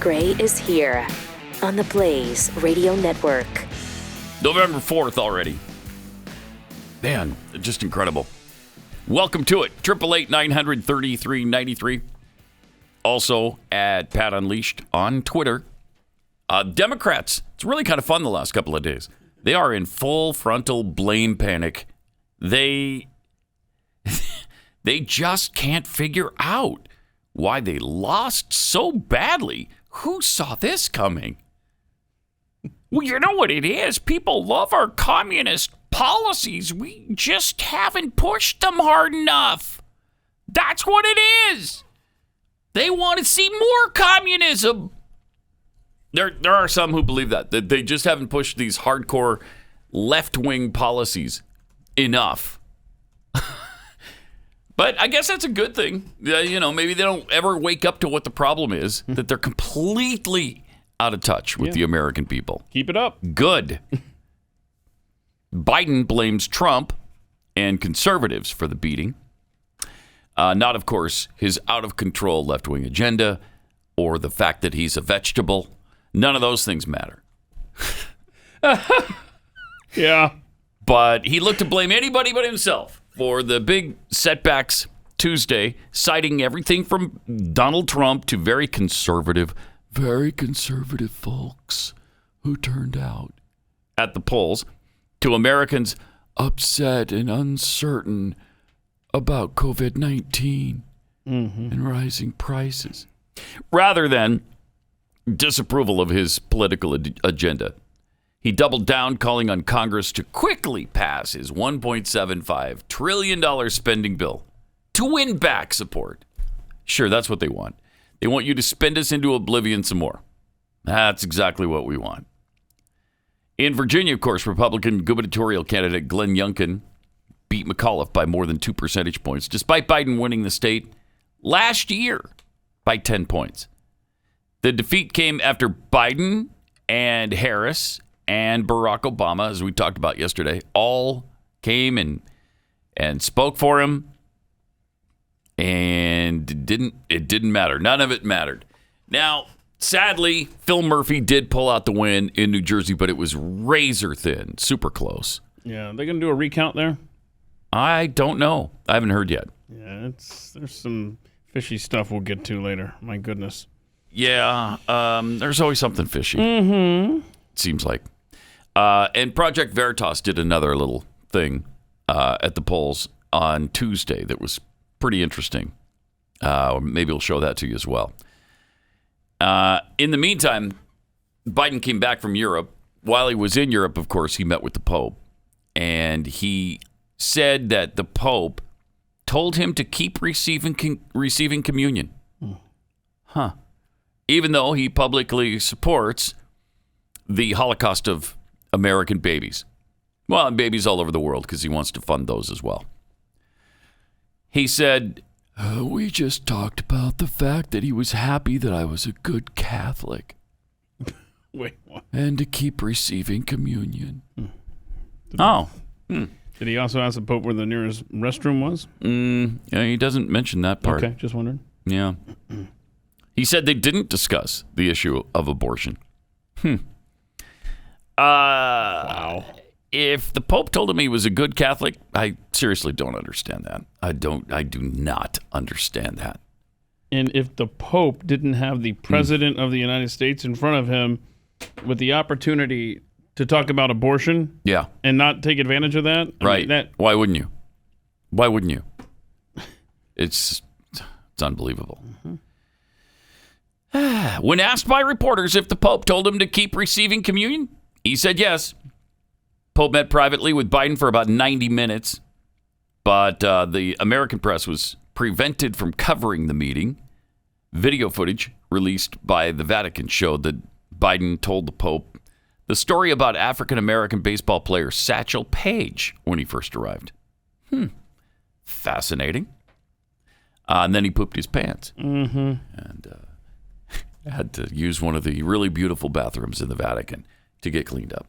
Gray is here on the Blaze Radio Network. November 4th already. Man, just incredible. Welcome to it. 888-933-93. Also at Pat Unleashed on Twitter. Democrats, it's really kind of fun the last couple of days. They are in full frontal blame panic. They just can't figure out why they lost so badly. Who saw this coming? Well, you know what it is. People love our communist policies. We just haven't pushed them hard enough. That's what it is. They want to see more communism. There are some who believe that they just haven't pushed these hardcore left-wing policies enough. But I guess that's a good thing. Maybe they don't ever wake up to what the problem is, that they're completely out of touch with the American people. Keep it up. Good. Biden blames Trump and conservatives for the beating. Not, of course, his out-of-control left-wing agenda or the fact that he's a vegetable. None of those things matter. Yeah. But he looked to blame anybody but himself for the big setbacks Tuesday, citing everything from Donald Trump to very conservative folks who turned out at the polls, to Americans upset and uncertain about COVID-19 and rising prices, rather than disapproval of his political agenda. He doubled down, calling on Congress to quickly pass his $1.75 trillion spending bill to win back support. Sure, that's what they want. They want you to spend us into oblivion some more. That's exactly what we want. In Virginia, of course, Republican gubernatorial candidate Glenn Youngkin beat McAuliffe by more than 2 percentage points, despite Biden winning the state last year by 10 points. The defeat came after Biden and Harris and Barack Obama, as we talked about yesterday, all came and spoke for him, and it didn't matter. None of it mattered. Now, sadly, Phil Murphy did pull out the win in New Jersey, but it was razor thin, super close. Yeah, they're going to do a recount there? I don't know. I haven't heard yet. Yeah, there's some fishy stuff we'll get to later. My goodness. Yeah, there's always something fishy. Mm-hmm. It seems like. And Project Veritas did another little thing at the polls on Tuesday that was pretty interesting. Maybe we'll show that to you as well. In the meantime, Biden came back from Europe. While he was in Europe, of course, he met with the Pope. And he said that the Pope told him to keep receiving communion. Huh. Even though he publicly supports the Holocaust of American babies. Well, and babies all over the world, because he wants to fund those as well. He said, we just talked about the fact that he was happy that I was a good Catholic. Wait, what? And to keep receiving communion. Did he also ask the Pope where the nearest restroom was? Yeah, he doesn't mention that part. Okay, just wondering. Yeah. He said they didn't discuss the issue of abortion. Wow. If the Pope told him he was a good Catholic, I seriously don't understand that. I do not understand that. And if the Pope didn't have the President of the United States in front of him with the opportunity to talk about abortion, yeah, and not take advantage of that, right? Why wouldn't you? Why wouldn't you? It's unbelievable. When asked by reporters if the Pope told him to keep receiving communion, he said yes. Pope met privately with Biden for about 90 minutes, but the American press was prevented from covering the meeting. Video footage released by the Vatican showed that Biden told the Pope the story about African-American baseball player Satchel Paige when he first arrived. Fascinating. And then he pooped his pants. Mm-hmm. And had to use one of the really beautiful bathrooms in the Vatican to get cleaned up.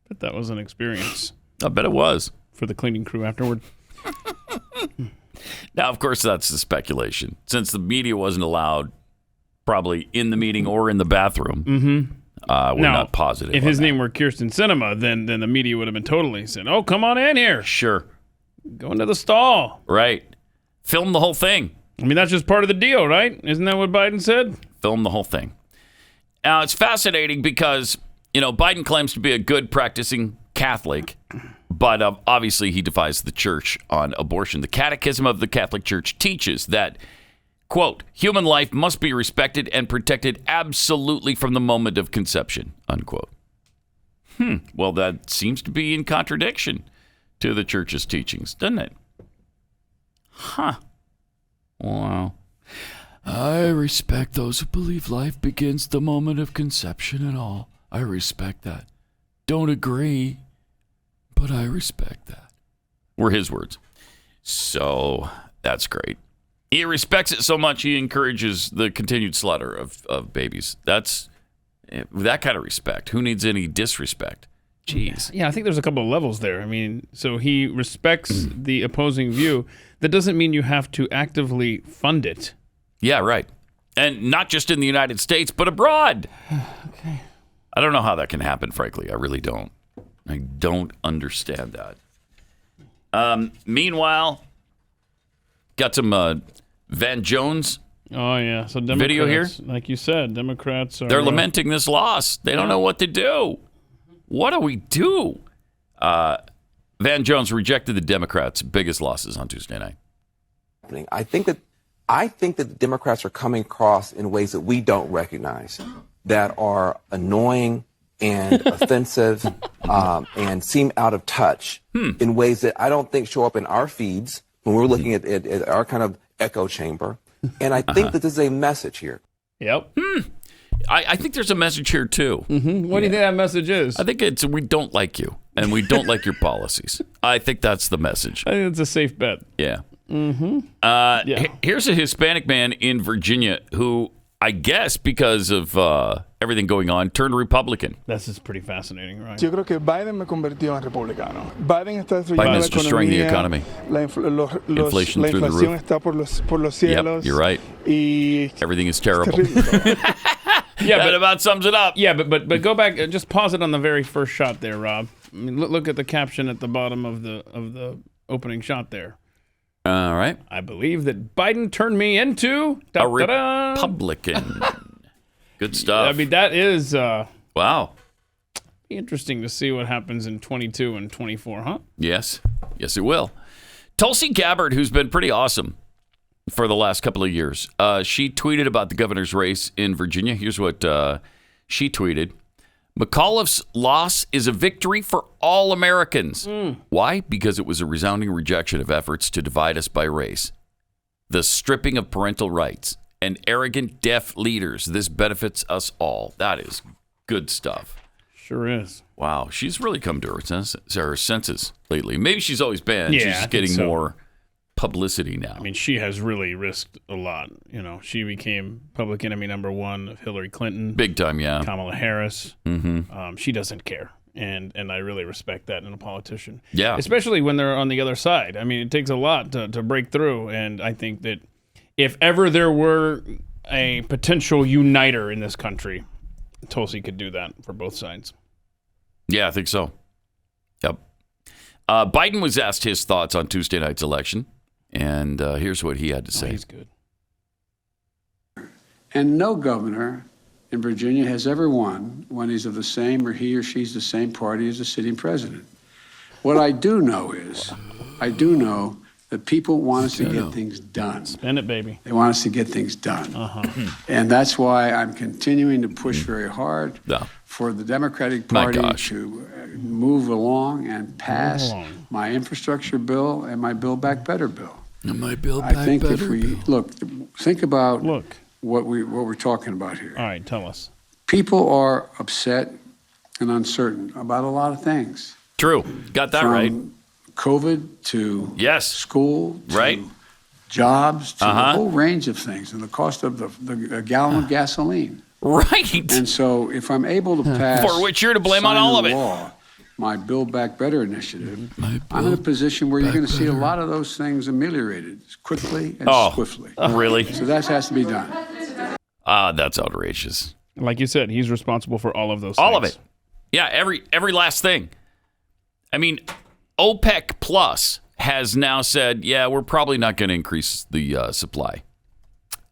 But that was an experience. I bet it was. For the cleaning crew afterward. Now, of course, that's the speculation. Since the media wasn't allowed probably in the meeting or in the bathroom. Mm-hmm. We're not positive. If his name were Kirsten Sinema, then the media would have been totally saying, "Oh, come on in here. Sure. Go into the stall." Right. Film the whole thing. I mean, that's just part of the deal, right? Isn't that what Biden said? Film the whole thing. Now, it's fascinating because, Biden claims to be a good practicing Catholic, but obviously he defies the church on abortion. The Catechism of the Catholic Church teaches that, quote, human life must be respected and protected absolutely from the moment of conception, unquote. Well, that seems to be in contradiction to the church's teachings, doesn't it? Huh. Wow. I respect those who believe life begins the moment of conception and all. I respect that. Don't agree, but I respect that. Were his words. So that's great. He respects it so much he encourages the continued slaughter of babies. That's that kind of respect. Who needs any disrespect? Jeez. Yeah, I think there's a couple of levels there. I mean, so he respects the opposing view. That doesn't mean you have to actively fund it. Yeah, right. And not just in the United States, but abroad. Okay. I don't know how that can happen, frankly. I really don't. I don't understand that. Meanwhile, got some Van Jones Oh, yeah. So Democrats, video here. like you said, Democrats are... They're lamenting this loss. They don't know what to do. What do we do? Van Jones rejected the Democrats' biggest losses on Tuesday night. I think that the Democrats are coming across in ways that we don't recognize, that are annoying and offensive and seem out of touch in ways that I don't think show up in our feeds when we're looking at our kind of echo chamber. And I think that this is a message here. Yep. I think there's a message here, too. Mm-hmm. What do you think that message is? I think it's we don't like you, and we don't like your policies. I think that's the message. I think it's a safe bet. Yeah. Mm-hmm. Here's a Hispanic man in Virginia who, I guess because of everything going on, turned Republican. This is pretty fascinating, right? Yo creo que Biden me convirtió en republicano. Biden está destruyendo Biden la is destroying the economía, economy. Inflación through the roof. está por los cielos. Yep, you're right. Y Everything is terrible. Yeah, That about sums it up. Yeah, but go back and just pause it on the very first shot there, Rob. I mean, look at the caption at the bottom of the opening shot there. All right. I believe that Biden turned me into A Republican. Good stuff. I mean, that is Wow. interesting to see what happens in 22 and 24, huh? Yes. Yes, it will. Tulsi Gabbard, who's been pretty awesome for the last couple of years, she tweeted about the governor's race in Virginia. Here's what she tweeted. McAuliffe's loss is a victory for all Americans. Why? Because it was a resounding rejection of efforts to divide us by race, the stripping of parental rights, and arrogant, deaf leaders. This benefits us all. That is good stuff. Sure is. Wow, she's really come to her senses lately. Maybe she's always been. Yeah, she's I just think getting so. more publicity now. I mean, she has really risked a lot. You know, she became public enemy number one of Hillary Clinton. Big time, yeah. Kamala Harris. Mm-hmm. She doesn't care. And I really respect that in a politician. Yeah. Especially when they're on the other side. I mean, it takes a lot to break through. And I think that if ever there were a potential uniter in this country, Tulsi could do that for both sides. Yeah, I think so. Yep. Biden was asked his thoughts on Tuesday night's election, and here's what he had to say. He's good. And no governor in Virginia has ever won when he's of the same or he or she's the same party as the sitting president. What I do know is, that people want us to get things done. Spend it, baby. They want us to get things done. And that's why I'm continuing to push very hard for the Democratic Party to move along and pass my infrastructure bill and my Build Back Better bill. I think if we think about what we're talking about here. All right, tell us. People are upset and uncertain about a lot of things. True. Got that right. From COVID to school to right. jobs to a whole range of things, and the cost of a gallon of gasoline. Right. And so if I'm able to pass for which you're to blame on all of it. Law, my Build Back Better initiative, I'm in a position where you're going to see a lot of those things ameliorated quickly and swiftly. Really? So that has to be done. That's outrageous. Like you said, he's responsible for all of those All things. of it. Yeah, every last thing. I mean, OPEC Plus has now said, yeah, we're probably not going to increase the supply.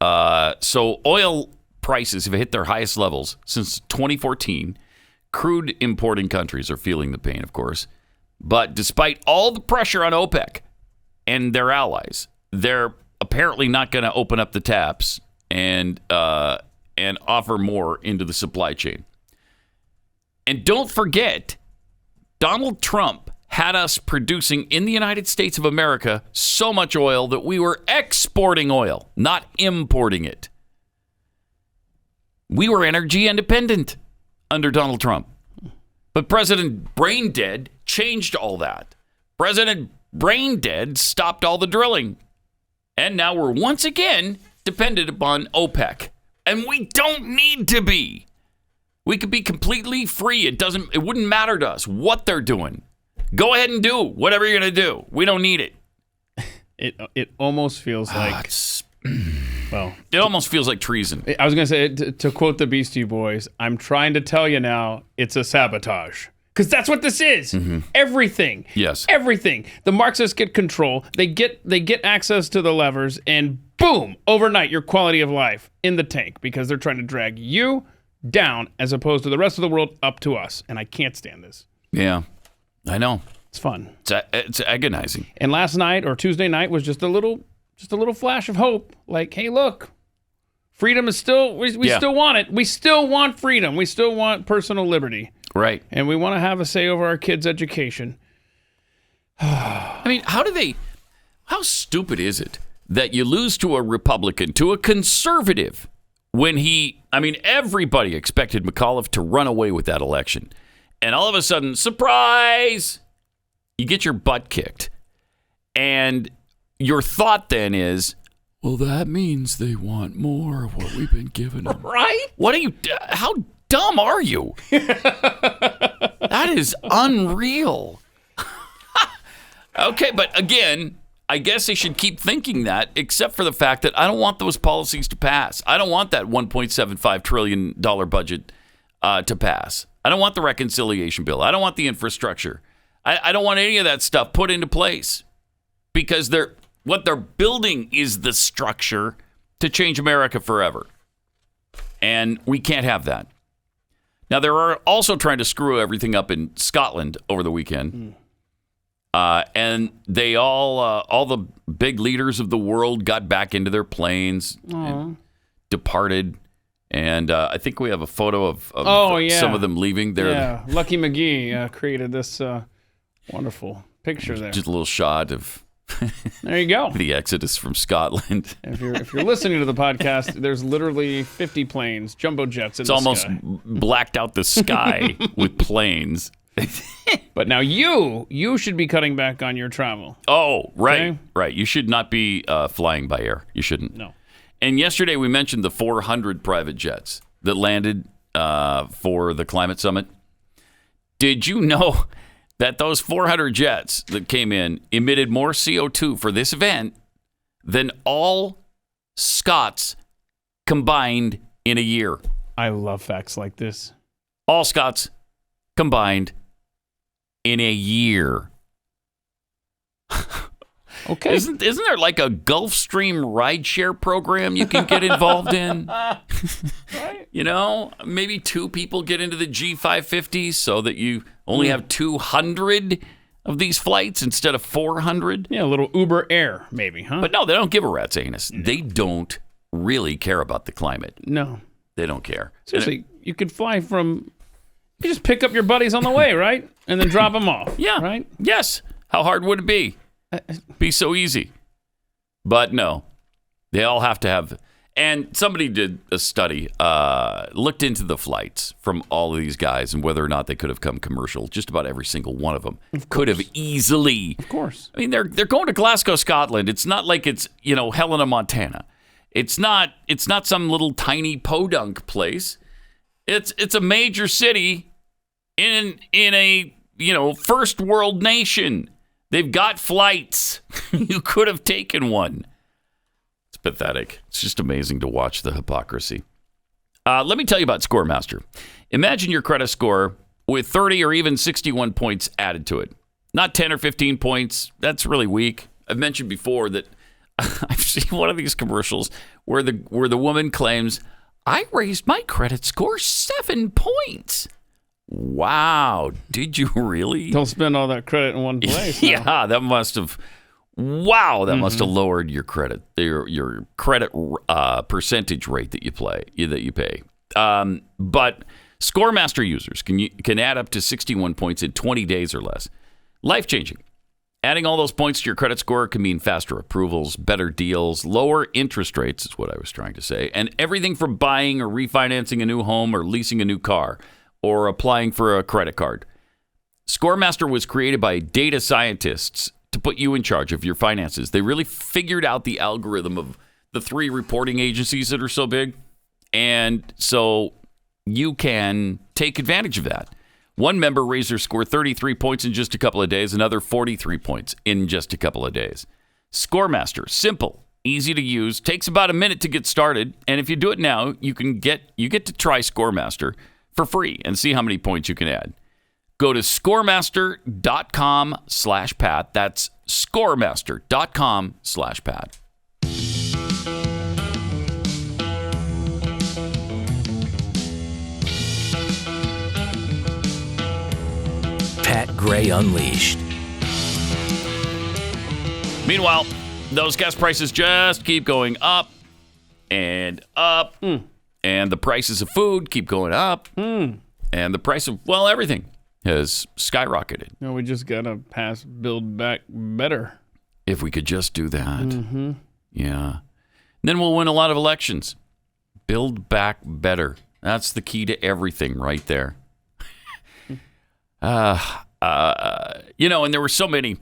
So oil prices have hit their highest levels since 2014. Crude importing countries are feeling the pain, of course. But despite all the pressure on OPEC and their allies, they're apparently not going to open up the taps and offer more into the supply chain. And don't forget, Donald Trump had us producing in the United States of America so much oil that we were exporting oil, not importing it. We were energy independent under Donald Trump. But President Braindead changed all that. President Braindead stopped all the drilling. And now we're once again dependent upon OPEC. And we don't need to be. We could be completely free. It wouldn't matter to us what they're doing. Go ahead and do whatever you're going to do. We don't need it. It almost feels like, well, it almost feels like treason. I was going to say, to quote the Beastie Boys, I'm trying to tell you now, it's a sabotage. Because that's what this is. Mm-hmm. Everything. Yes. Everything. The Marxists get control. They get access to the levers, and boom, overnight, your quality of life in the tank because they're trying to drag you down as opposed to the rest of the world up to us. And I can't stand this. Yeah, I know. It's fun. It's agonizing. And last night or Tuesday night was just a little flash of hope. Like, hey, look, freedom is still, we still want it. We still want freedom. We still want personal liberty. Right. And we want to have a say over our kids' education. I mean, how stupid is it that you lose to a Republican, to a conservative, when everybody expected McAuliffe to run away with that election. And all of a sudden, surprise, you get your butt kicked. And your thought then is, well, that means they want more of what we've been giving them. Right? How dumb are you? That is unreal. Okay, but again, I guess they should keep thinking that, except for the fact that I don't want those policies to pass. I don't want that $1.75 trillion budget to pass. I don't want the reconciliation bill. I don't want the infrastructure. I don't want any of that stuff put into place because what they're building is the structure to change America forever. And we can't have that. Now, they're also trying to screw everything up in Scotland over the weekend. And they all the big leaders of the world got back into their planes and departed. And I think we have a photo of some of them leaving. Yeah, Lucky McGee created this wonderful picture there. Just a little shot of there you go. The exodus from Scotland. If you're listening to the podcast, there's literally 50 planes, jumbo jets in the sky. It's almost blacked out the sky with planes. But now you should be cutting back on your travel. Oh, right. Okay? Right. You should not be flying by air. You shouldn't. No. And yesterday we mentioned the 400 private jets that landed for the climate summit. Did you know that those 400 jets that came in emitted more CO2 for this event than all Scots combined in a year? I love facts like this. All Scots combined in a year. Okay. Isn't there like a Gulfstream rideshare program you can get involved in? Right. You know, maybe 2 people get into the G550 so that you only have 200 of these flights instead of 400. Yeah, a little Uber Air, maybe, huh? But no, they don't give a rat's anus. They don't really care about the climate. No. They don't care. Seriously, you could fly from... You just pick up your buddies on the way, right? And then drop them off. Yeah. Right? Yes. How hard would it be? Be so easy. But no, they all have to have. And somebody did a study, looked into the flights from all of these guys and whether or not they could have come commercial. Just about every single one of them could have easily. Of course. I mean, they're going to Glasgow, Scotland. It's not like it's, Helena, Montana. It's not some little tiny podunk place. It's a major city in a first world nation. They've got flights. You could have taken one. It's pathetic. It's just amazing to watch the hypocrisy. Let me tell you about ScoreMaster. Imagine your credit score with 30 or even 61 points added to it. Not 10 or 15 points. That's really weak. I've mentioned before that I've seen one of these commercials where the woman claims, I raised my credit score 7 points. Wow. Did you really? Don't spend all that credit in one place. Yeah, that must have. Wow, that must have lowered your credit, your credit percentage rate that you pay. But ScoreMaster users can add up to 61 points in 20 days or less. Life-changing. Adding all those points to your credit score can mean faster approvals, better deals, lower interest rates is what I was trying to say, and everything from buying or refinancing a new home or leasing a new car or applying for a credit card. ScoreMaster was created by data scientists to put you in charge of your finances. They really figured out the algorithm of the 3 reporting agencies that are so big, and so you can take advantage of that. One member raised their score 33 points in just a couple of days, another 43 points in just a couple of days. ScoreMaster, simple, easy to use, takes about a minute to get started, and if you do it now, you get to try ScoreMaster for free and see how many points you can add. Go to scoremaster.com/Pat. That's scoremaster.com/Pat. Pat Gray Unleashed. Meanwhile, those gas prices just keep going up and up. And the prices of food keep going up. And the price of, everything has skyrocketed. No, we just got to pass Build Back Better. If we could just do that. Yeah. Then we'll win a lot of elections. Build back better. That's the key to everything right there. And there were so many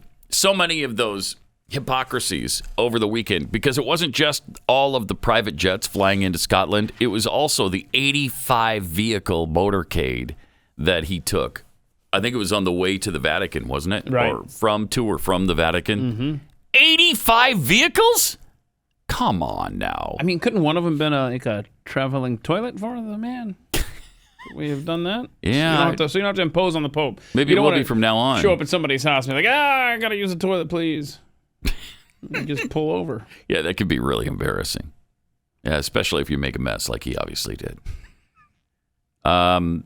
of those hypocrisies over the weekend because it wasn't just all of the private jets flying into Scotland. It was also the 85 vehicle motorcade that he took. I think it was on the way to the Vatican, wasn't it? Right. Or from the Vatican. 85 vehicles? Come on now. I mean, couldn't one of them been a traveling toilet for the man? We have done that? Yeah. So you don't have to impose on the Pope. Maybe it will be from now on. Show up at somebody's house and be like, I got to use the toilet, please. And just pull over. Yeah, that could be really embarrassing. Yeah, especially if you make a mess like he obviously did. But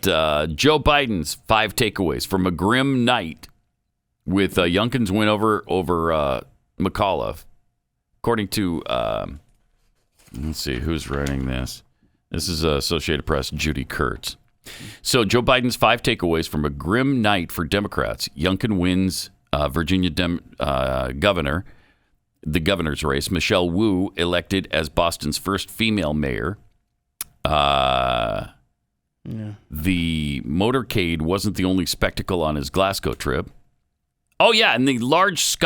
Joe Biden's 5 takeaways from a grim night with Youngkin's win over McAuliffe. According to, let's see, who's writing this? This is Associated Press, Judy Kurtz. So Joe Biden's 5 takeaways from a grim night for Democrats. Youngkin wins Virginia governor, the governor's race. Michelle Wu elected as Boston's first female mayor. The motorcade wasn't the only spectacle on his Glasgow trip. Oh, yeah, and the large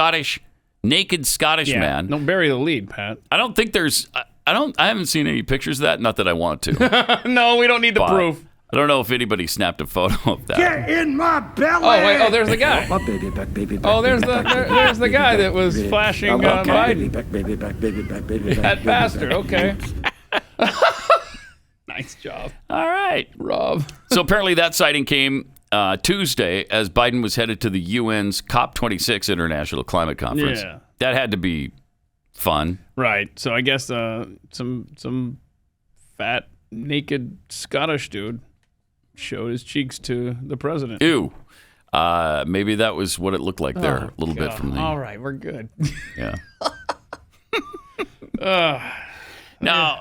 naked Scottish man. Don't bury the lead, Pat. I don't think there's... I haven't seen any pictures of that. Not that I want to. No, we don't need the proof. I don't know if anybody snapped a photo of that. Get in my belly! Oh, wait. Oh, there's the guy. My baby back, baby back. Oh, there's the guy that was flashing Biden. Baby back, baby back, baby back, baby back. That bastard. Okay. Nice job. All right, Rob. So apparently that sighting came Tuesday as Biden was headed to the UN's COP26 International Climate Conference. Yeah. That had to be fun. Right. So I guess some fat, naked Scottish dude showed his cheeks to the president. Ew. Maybe that was what it looked like there a little bit from the... All right, we're good. Yeah. Now,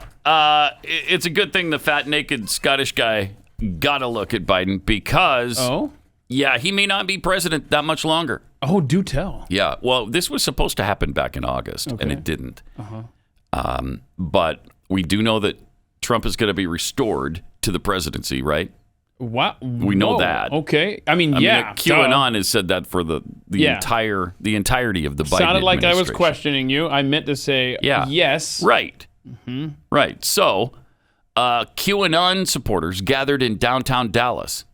it's a good thing the fat, naked Scottish guy got a look at Biden because... Oh? Yeah, he may not be president that much longer. Oh, do tell. Yeah, well, this was supposed to happen back in August, and it didn't. But we do know that Trump is going to be restored to the presidency, right? What? We know that. Okay. I mean, QAnon has said that for the entirety of the Biden Sounded like I was administration. questioning you. I meant to say yes. Right. Right. So, QAnon supporters gathered in downtown Dallas.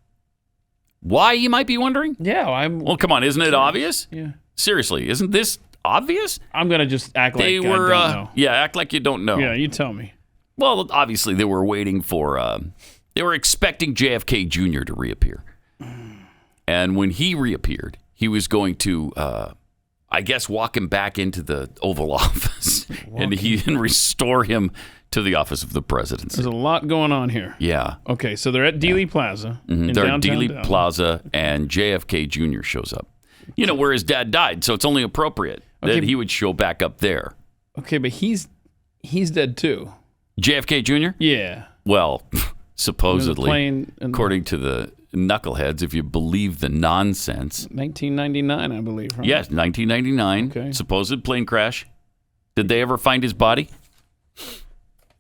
Why, you might be wondering? Yeah, Well, come on, isn't it obvious? Yeah. Seriously, isn't this obvious? I'm gonna just act like I don't know. Yeah, act like you don't know. Yeah, you tell me. Well, obviously they were waiting for, they were expecting JFK Jr. to reappear. And when he reappeared, he was going to, I guess, walk him back into the Oval Office and restore him to the office of the presidency. There's a lot going on here. Yeah. Okay, so they're at Dealey Plaza. In They're downtown at Dealey Dallas. Plaza, and JFK Jr. shows up. You know, where his dad died, so it's only appropriate that he would show back up there. Okay, but he's dead too. JFK Jr.? Yeah. Well, supposedly, plane in- according to the knuckleheads, if you believe the nonsense. 1999, I believe. Right? Yes, 1999, Okay. supposed plane crash. Did they ever find his body?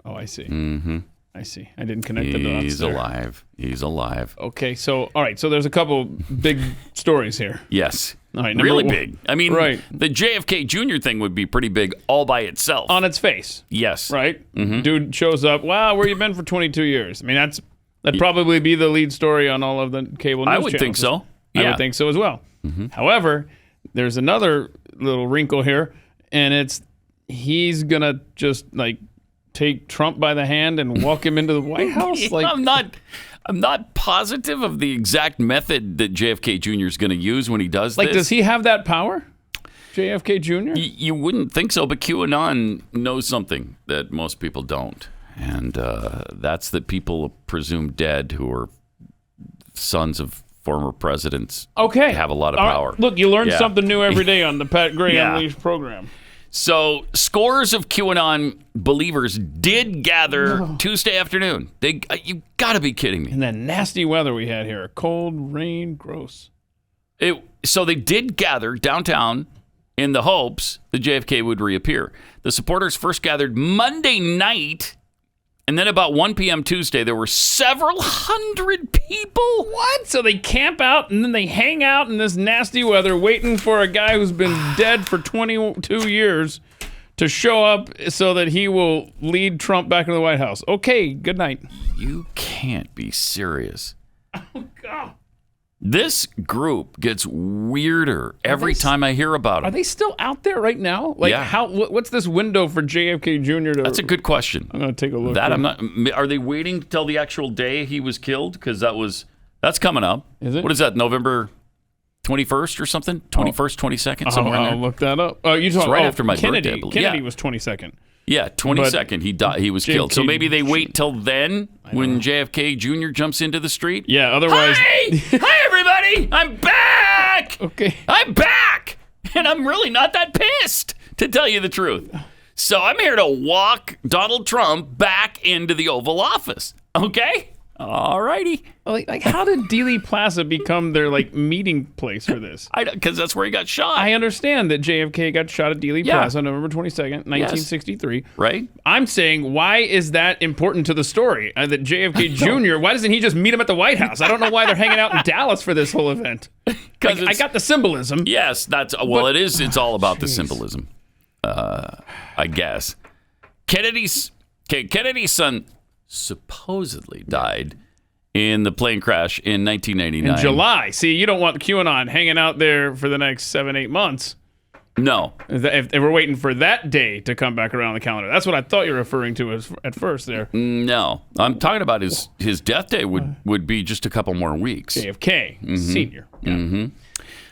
Oh, I see. Mm-hmm. I see. I didn't connect the dots. He's there. alive. He's alive. Okay, so all right, so there's a couple big stories here. Yes. All right, really one- big. I mean, Right. the JFK Jr. thing would be pretty big all by itself. On its face, yes. right? Mm-hmm. Dude shows up. Wow, where you been for 22 years? I mean, that'd probably be the lead story on all of the cable news I would think channels. so. I Yeah. would think so as well. However, there's another little wrinkle here, and it's he's gonna just like take Trump by the hand and walk him into the White House. Yeah, I'm not positive of the exact method that JFK Jr. is going to use when he does this. does he have that power? JFK Jr. You wouldn't think so, but QAnon knows something that most people don't, and that's that people presumed dead who are sons of former presidents Okay, have a lot of All right. power. Look, you learn Yeah. something new every day on the Pat Gray Yeah. Unleashed program. So, scores of QAnon believers did gather Tuesday afternoon. You got to be kidding me. And that nasty weather we had here, cold, rain, gross. So they did gather downtown in the hopes that JFK would reappear. The supporters first gathered Monday night, and then about 1 p.m. Tuesday, there were several hundred people. What? So they camp out and then they hang out in this nasty weather waiting for a guy who's been dead for 22 years to show up so that he will lead Trump back into the White House. Okay, good night. You can't be serious. Oh, God. This group gets weirder every time I hear about them. Are they still out there right now? Like, Yeah. what's this window for JFK Jr. to... That's a good question. I'm going to take a look. That here. I'm not. Are they waiting till the actual day he was killed? Because that's coming up. Is it? What is that? November 21st or something? 21st, 22nd, somewhere in I'll there. look that up. Oh, you talking right after my Kennedy. birthday, I believe. Kennedy Yeah. was 22nd. Yeah, 22nd. He died. He was killed. So JFK maybe they wait till then when JFK Jr. jumps into the street. Yeah, otherwise... Hi, everybody! I'm back. Okay. I'm back, and I'm really not that pissed, to tell you the truth. So I'm here to walk Donald Trump back into the Oval Office. Okay. All righty. Like, how did Dealey Plaza become their meeting place for this? Because that's where he got shot. I understand that JFK got shot at Dealey Yeah. Plaza on November 22nd, 1963. Right? I'm saying, why is that important to the story? That JFK Jr., why doesn't he just meet him at the White House? I don't know why they're hanging out in Dallas for this whole event. I got the symbolism. Yes, it is. It's all about the symbolism, I guess. Kennedy's son supposedly died in the plane crash in 1999. In July. See, you don't want QAnon hanging out there for the next 7-8 months. No. If we're waiting for that day to come back around the calendar. That's what I thought you were referring to at first there. No. I'm talking about his death day would be just a couple more weeks. JFK Sr. Yeah. Mm-hmm.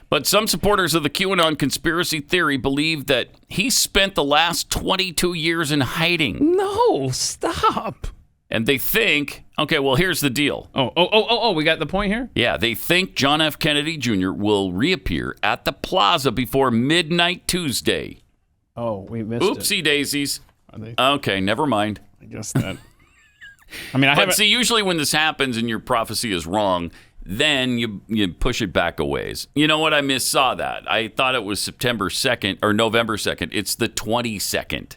But some supporters of the QAnon conspiracy theory believe that he spent the last 22 years in hiding. No, stop. And they think, okay, well, here's the deal. Oh, we got the point here? Yeah, they think John F. Kennedy Jr. will reappear at the plaza before midnight Tuesday. Oh, we missed it. Oopsie daisies. Okay, never mind. I guess that. I mean, But see, usually when this happens and your prophecy is wrong, then you push it back a ways. You know what? I saw that. I thought it was September 2nd or November 2nd. It's the 22nd.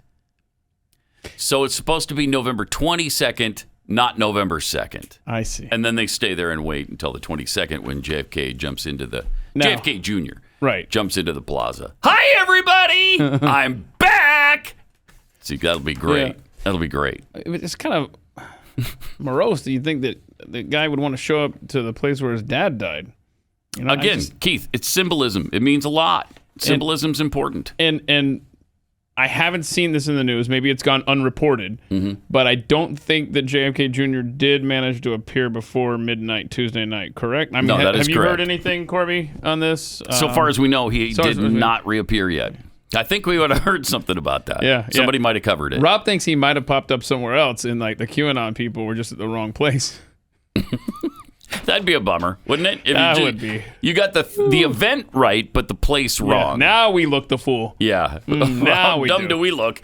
So it's supposed to be November 22nd, not November 2nd. I see. And then they stay there and wait until the 22nd when JFK jumps into the JFK Jr. Right. Jumps into the plaza. Hi, everybody! I'm back! See, that'll be great. Yeah. That'll be great. It's kind of morose. Do you think that the guy would want to show up to the place where his dad died? You know, Again, Keith, it's symbolism. It means a lot. Symbolism's important. And I haven't seen this in the news. Maybe it's gone unreported. But I don't think that JFK Jr. did manage to appear before midnight Tuesday night, correct? I mean, No, that is have you correct. heard anything, Corby, on this? So far as we know, he so did as we- not reappear yet. I think we would have heard something about that. Yeah, Somebody might have covered it. Rob thinks he might have popped up somewhere else, and like the QAnon people were just at the wrong place. That'd be a bummer, wouldn't it? If That you would be. You got the event right, but the place wrong. Now we look the fool. Yeah. now How we dumb do. do we look?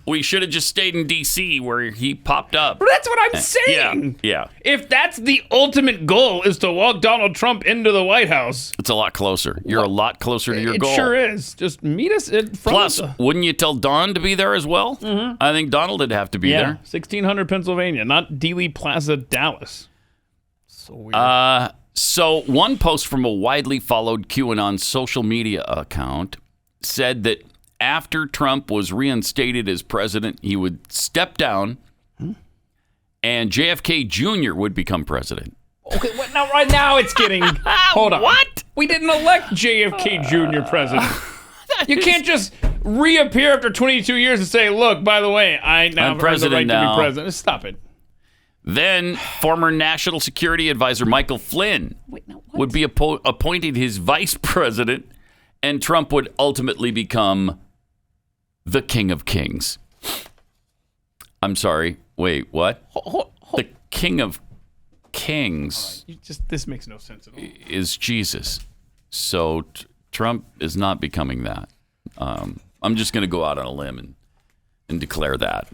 We should have just stayed in D.C. where he popped up. That's what I'm saying. Yeah. If that's the ultimate goal is to walk Donald Trump into the White House, It's a lot closer. You're a lot closer to your it goal. sure is. Just meet us in front Plus, of the... wouldn't you tell Don to be there as well? I think Donald would have to be there. 1600 Pennsylvania, not Dealey Plaza, Dallas. So weird. So one post from a widely followed QAnon social media account said that after Trump was reinstated as president, he would step down and JFK Jr. would become president. Okay, now right now it's getting... Hold on. What? We didn't elect JFK Jr. president. You can't just reappear after 22 years and say, look, by the way, I now I'm have the president right now. to be president. Stop it. Then former National Security Advisor Michael Flynn would be appointed his vice president, and Trump would ultimately become the King of Kings. I'm sorry. Wait, what? The King of Kings This makes no sense at all. is Jesus. So Trump is not becoming that. I'm just going to go out on a limb and declare that.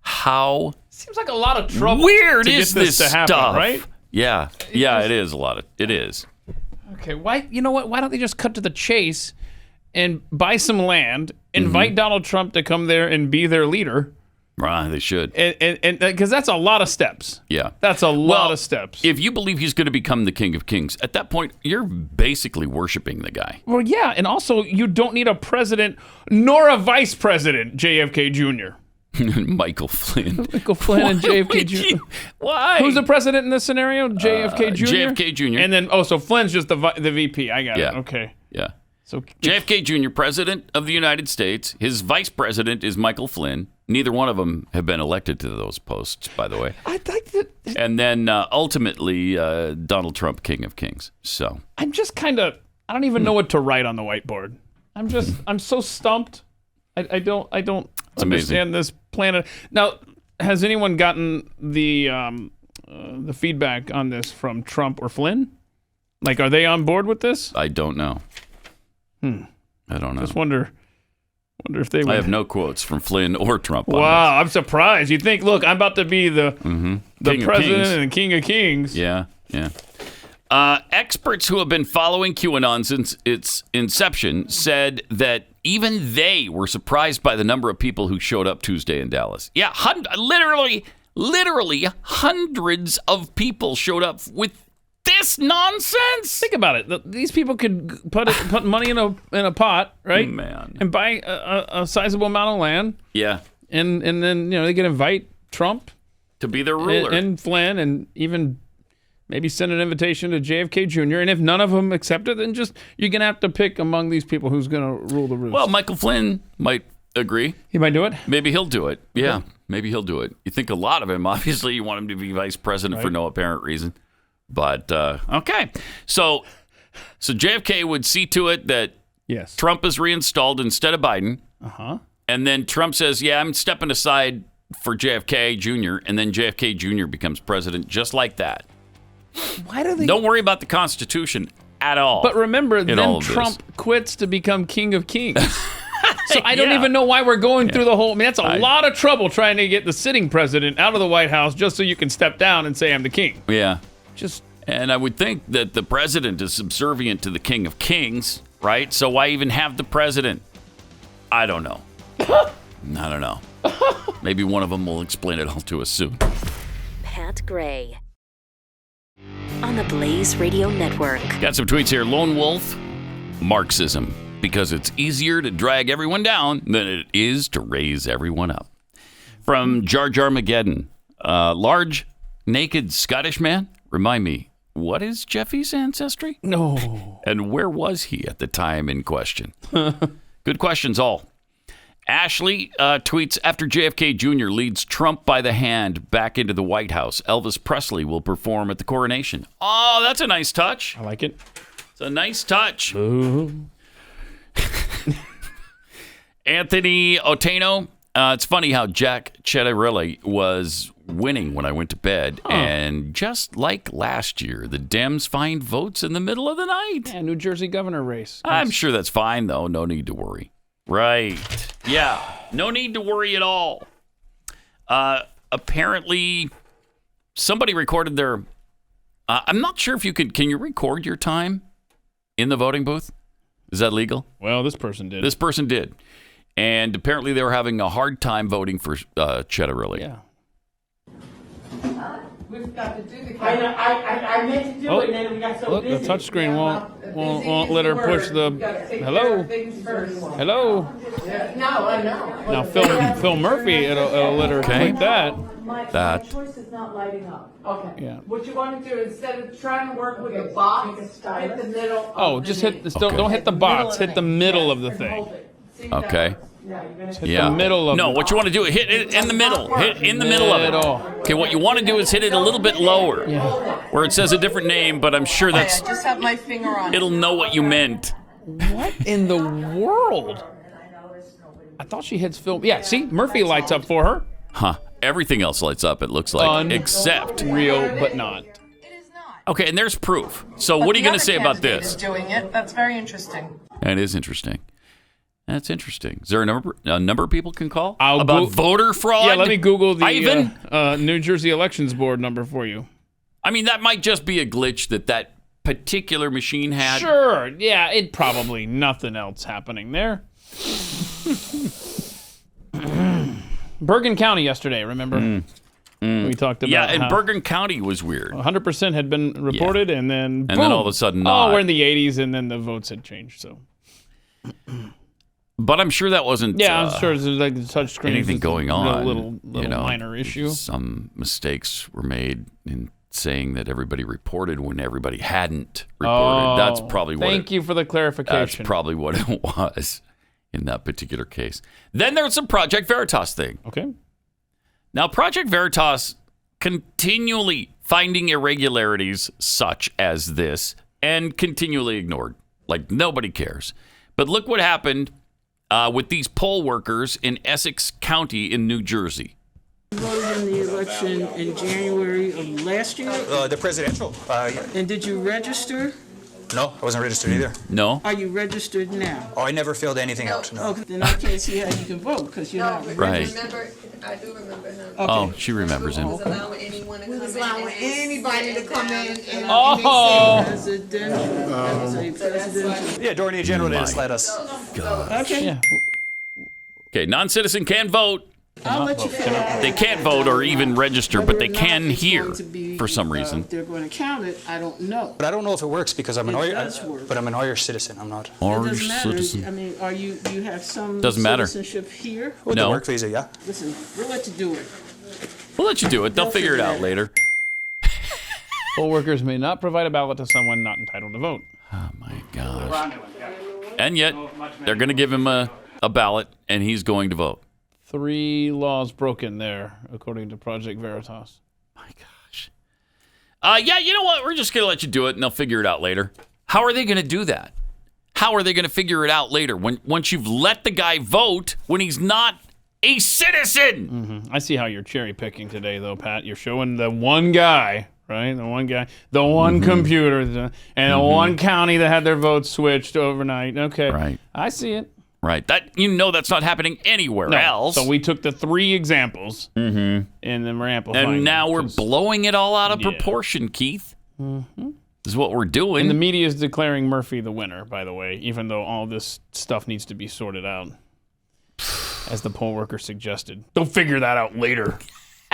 How Seems like a lot of trouble. weird to is get this this to happen, stuff? right? Yeah, it is a lot of. It is. Okay, why? You know what? Why don't they just cut to the chase and buy some land, invite Donald Trump to come there and be their leader, Right, they should. and because that's a lot of steps. Yeah, That's a lot of steps. If you believe he's going to become the King of Kings, at that point, you're basically worshiping the guy. Well, yeah, and also you don't need a president nor a vice president, JFK Jr. Michael Flynn. Michael Flynn and JFK Jr. Why? Who's the president in this scenario? JFK Jr. JFK Jr. And then so Flynn's just the VP. I got Yeah. it. Okay. Yeah. So JFK Jr., President of the United States. His vice president is Michael Flynn. Neither one of them have been elected to those posts, by the way. I think that And then ultimately, Donald Trump, King of Kings. So I'm just kind of I don't even know what to write on the whiteboard. I'm so stumped. I don't understand this planet. Now, has anyone gotten the feedback on this from Trump or Flynn? Like, are they on board with this? I don't know. I don't know. Just wonder if they would. I have no quotes from Flynn or Trump on Wow, I'm surprised. You think, look, I'm about to be the King of president Kings. and king of kings. this. Yeah. Experts who have been following QAnon since its inception said that even they were surprised by the number of people who showed up Tuesday in Dallas. Yeah, literally hundreds of people showed up with this nonsense. Think about it. These people could put money in a pot, right? Man. And buy a sizable amount of land, Yeah, and then they can invite Trump to be their ruler. and Flynn, and even maybe send an invitation to JFK Jr. And if none of them accept it, then just you're gonna have to pick among these people who's gonna rule the roost. Well, Michael Flynn might agree. he might do it. Maybe he'll do it. Yeah, maybe he'll do it. You think a lot of him. Obviously, you want him to be vice president for no apparent reason. But, okay. So JFK would see to it that Yes. Trump is reinstalled instead of Biden. And then Trump says, yeah, I'm stepping aside for JFK Jr. And then JFK Jr. becomes president just like that. Why do they? Don't worry about the Constitution at all. But remember, in then all of this. Trump quits to become king of kings. So I don't Yeah. even know why we're going through the whole. I mean, that's a lot of trouble trying to get the sitting president out of the White House just so you can step down and say I'm the king. Yeah. Just And I would think that the president is subservient to the King of Kings, right? So why even have the president? I don't know. I don't know. Maybe one of them will explain it all to us soon. Pat Gray on the Blaze Radio Network. Got some tweets here. Lone Wolf, Marxism, because it's easier to drag everyone down than it is to raise everyone up. From Jar Jar Mageddon, large, naked Scottish man. Remind me, what is Jeffy's ancestry? no. And where was he at the time in question? Good questions, all. Ashley tweets, after JFK Jr. leads Trump by the hand back into the White House, Elvis Presley will perform at the coronation. Oh, that's a nice touch. I like it. It's a nice touch. Ooh. Anthony Otano. It's funny how Jack Ciattarelli was winning when I went to bed. And just like last year, the Dems find votes in the middle of the night. Yeah, New Jersey governor race. I'm sure that's fine, though. No need to worry. Right. Yeah. No need to worry at all. Apparently, somebody recorded their... I'm not sure if you can you record your time in the voting booth? Is that legal? Well, this person did. This person did. And apparently they were having a hard time voting for Ciattarelli. Yeah. We've got to do the camera. I meant to do it, and then we got so busy. The touchscreen won't let her push the... Hello? Hello? No, I know. Now, Phil Murphy, it'll let her click that. My choice is not lighting up. Okay. Yeah. What you want to do, instead of trying to work with a box, hit the middle. Oh, just hit the... Don't hit the box. Hit the middle of the thing. Okay. Hit the middle of No, what you want to do, hit it in the middle. Hit in the middle of it. Okay, what you want to do is hit it a little bit lower, where it says a different name, but I'm sure that's... I just have my finger on it. It'll know what you meant. What in the world? I thought she hits Phil... Yeah, see? Murphy lights up for her. Huh. Everything else lights up, it looks like, except... Real, but not. It is not. Okay, and there's proof. So what are you going to say about this? Is doing it. That's very interesting. That is interesting. That's interesting. Is there a number of people can call I'll about voter fraud? Yeah, let me Google the Ivan? New Jersey Elections Board number for you. I mean, that might just be a glitch that particular machine had. Sure. Yeah, it probably nothing else happening there. Bergen County yesterday, remember? We talked about and Bergen County was weird. 100% had been reported, and then boom. Then all of a sudden not. Oh, we're in the 80s, and then the votes had changed, so... But I'm sure that wasn't. Yeah, I'm sure there's like the touch screen. Anything going on? A little minor issue. Some mistakes were made in saying that everybody reported when everybody hadn't reported. Oh, that's probably what. Thank you for the clarification. That's probably what it was in that particular case. Then there's the Project Veritas thing. Okay. Now, Project Veritas continually finding irregularities such as this and continually ignored. Like nobody cares. But look what happened with these poll workers in Essex County in New Jersey. You voted in the election in January of last year? The presidential, yeah. And did you register? No, I wasn't registered either. No? Are you registered now? Oh, I never filled anything out, no. Okay, then I can't see how you can vote because you're not registered. Right. I do remember him. Okay. Oh, she remembers him. Allowing anyone to come in. Allowing anybody to come in. And Presidential. Yeah, during the general, they just let us. Okay. Yeah. Okay, non-citizen can vote. I'll let you fill out. They can't vote or even register, but they Whether or not can it's hear going to be, for some reason. If they're going to count it, I don't know. But I don't know if it works because I'm an It Irish, does work. but I'm an Irish citizen. I'm not. It Irish doesn't matter. citizen. I mean, you have some Doesn't matter. citizenship here? With No. the work visa, yeah. Listen, we'll let you do it. We'll let you do it. They'll figure it out later. Poll workers may not provide a ballot to someone not entitled to vote. Oh, my gosh. And yet, they're going to give him a ballot, and he's going to vote. 3 laws broken there, according to Project Veritas. My gosh. Yeah, you know what? We're just going to let you do it, and they'll figure it out later. How are they going to do that? How are they going to figure it out later? Once you've let the guy vote when he's not a citizen. I see how you're cherry picking today, though, Pat. You're showing the one guy, right? The one guy, the one computer, and the one county that had their votes switched overnight. Okay. Right. I see it. Right. That's not happening anywhere else. So we took the 3 examples, and then we're amplifying And now them, we're 'cause- blowing it all out of proportion, Keith. This is what we're doing. And the media is declaring Murphy the winner, by the way, even though all this stuff needs to be sorted out, as the poll worker suggested. They'll figure that out later.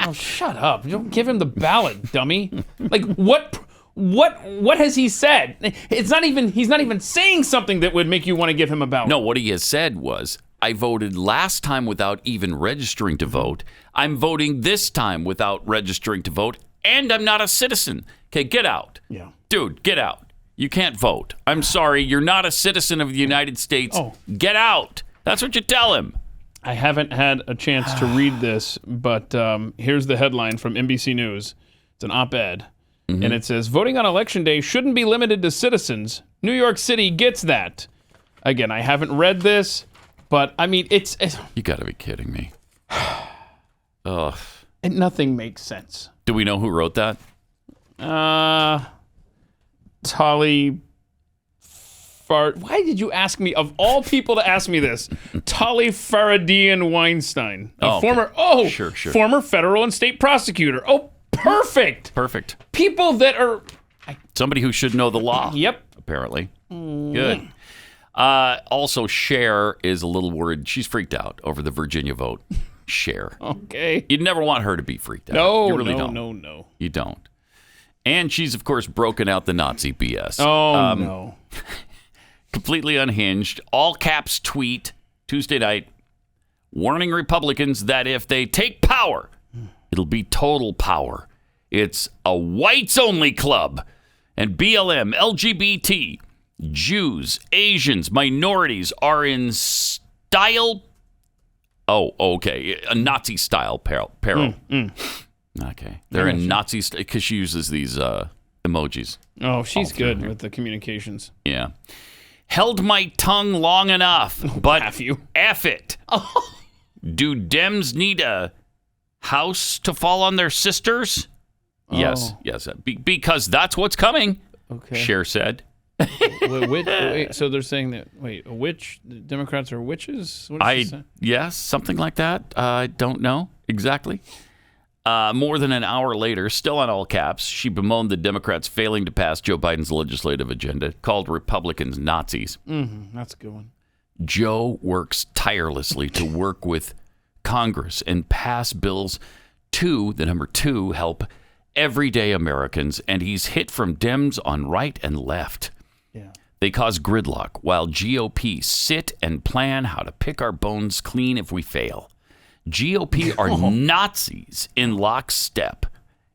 Oh, shut up. Don't give him the ballot, dummy. Like, what has he said? He's not even saying something that would make you want to give him a ballot. No, what he has said was, I voted last time without even registering to vote. I'm voting this time without registering to vote, and I'm not a citizen. Okay, get out. Yeah. Dude, get out. You can't vote. I'm sorry. You're not a citizen of the United States. Oh. Get out. That's what you tell him. I haven't had a chance to read this, but here's the headline from NBC News. It's an op-ed, and it says, voting on Election Day shouldn't be limited to citizens. New York City gets that. Again, I haven't read this, but, I mean, it's You got to be kidding me. Ugh. Nothing makes sense. Do we know who wrote that? Why did you ask me, of all people to ask me this? Tali Faradian Weinstein, former federal and state prosecutor. Oh, perfect. Perfect. People that are... Somebody who should know the law. Yep. Apparently. Good. Also, Cher is a little worried. She's freaked out over the Virginia vote. Cher. Okay. You'd never want her to be freaked out. No, you really don't. No. You don't. And she's, of course, broken out the Nazi BS. Oh, no. Completely unhinged. All caps tweet Tuesday night warning Republicans that if they take power, it'll be total power. It's a whites-only club. And BLM, LGBT, Jews, Asians, minorities are in style. Oh, okay. A Nazi style peril. Okay. They're in Nazi style because she uses these emojis. Oh, she's good with the communications. Yeah. Held my tongue long enough, but Have you? F it. Do Dems need a house to fall on their sisters? Yes. Because that's what's coming, Okay. Cher said. Wait, so they're saying that, a witch, the Democrats are witches? What does she say? Yes, something like that. I don't know exactly. More than an hour later, still on all caps, she bemoaned the Democrats failing to pass Joe Biden's legislative agenda, called Republicans Nazis. That's a good one. Joe works tirelessly to work with Congress and pass bills to, the number 2, help everyday Americans, and he's hit from Dems on right and left. Yeah. They cause gridlock while GOP sit and plan how to pick our bones clean if we fail. GOP are Nazis in lockstep.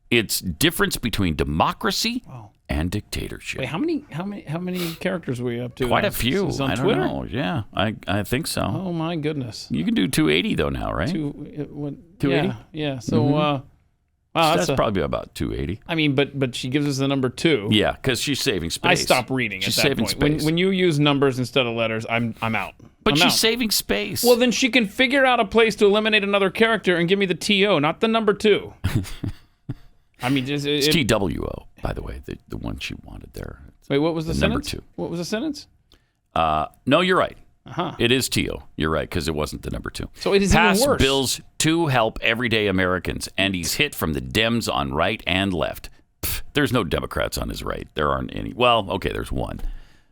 It's difference between democracy and dictatorship. Wait, how many characters were we up to? Quite a few. Is this on I don't Twitter? know. Yeah, I think so. Oh my goodness. You can do 280 though now, right? 280? Yeah. So wow, that's probably about 280. I mean, but she gives us the number 2. Yeah, because she's saving space. I stop reading she's at that saving point. space. When you use numbers instead of letters, I'm out. But I'm she's out. saving space. Well, then she can figure out a place to eliminate another character and give me the TO, not the number 2. I mean, it's TWO, by the way, the one she wanted there. Wait, what was the sentence? Number 2. What was the sentence? No, you're right. Uh-huh. It is TO. You're right, because it wasn't the number 2. So it is Pass even worse. bills to help everyday Americans, and he's hit from the Dems on right and left. Pfft, there's no Democrats on his right. There aren't any. Well, okay, there's 1,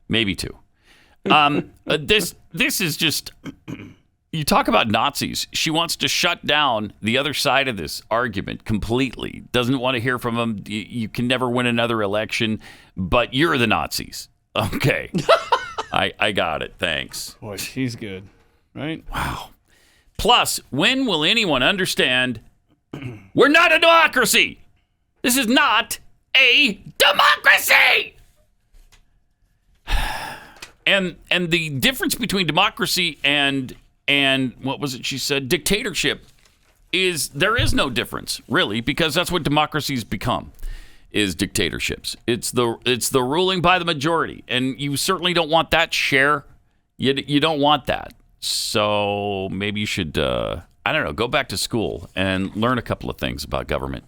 maybe 2. This is just. You talk about Nazis. She wants to shut down the other side of this argument completely. Doesn't want to hear from them. You can never win another election, but you're the Nazis. Okay. I got it. Thanks. Boy, she's good, right? Wow. Plus, when will anyone understand we're not a democracy? This is not a democracy. And the difference between democracy and what was it she said? Dictatorship is there is no difference, really, because that's what democracies become. Is dictatorships. It's the ruling by the majority, and you certainly don't want that, Cher. You don't want that. So maybe you should go back to school and learn a couple of things about government.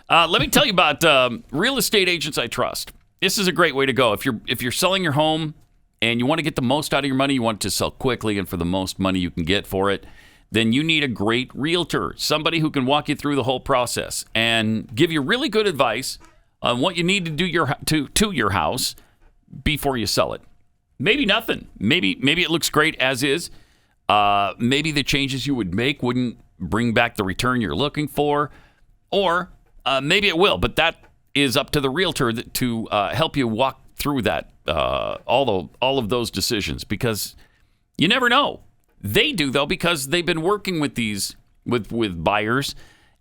Let me tell you about real estate agents I trust. This is a great way to go if you're selling your home and you want to get the most out of your money. You want it to sell quickly and for the most money you can get for it. Then you need a great realtor, somebody who can walk you through the whole process and give you really good advice on what you need to do to your house before you sell it. Maybe nothing. Maybe it looks great as is. Maybe the changes you would make wouldn't bring back the return you're looking for, or maybe it will. But that is up to the realtor to help you walk through that all of those decisions, because you never know. They do, though, because they've been working with these with buyers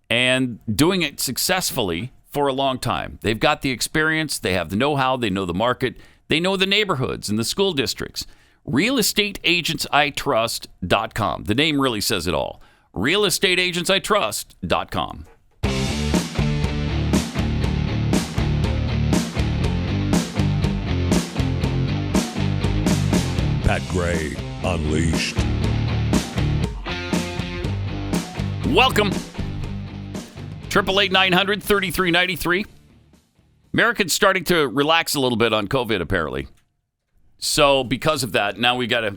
and doing it successfully for a long time. They've got the experience. They have the know-how. They know the market. They know the neighborhoods and the school districts. realestateagentsitrust.com. The name really says it all. realestateagentsitrust.com. Pat Gray Unleashed. Welcome. 888-900-3393. Americans starting to relax a little bit on COVID, apparently. So because of that, now we got to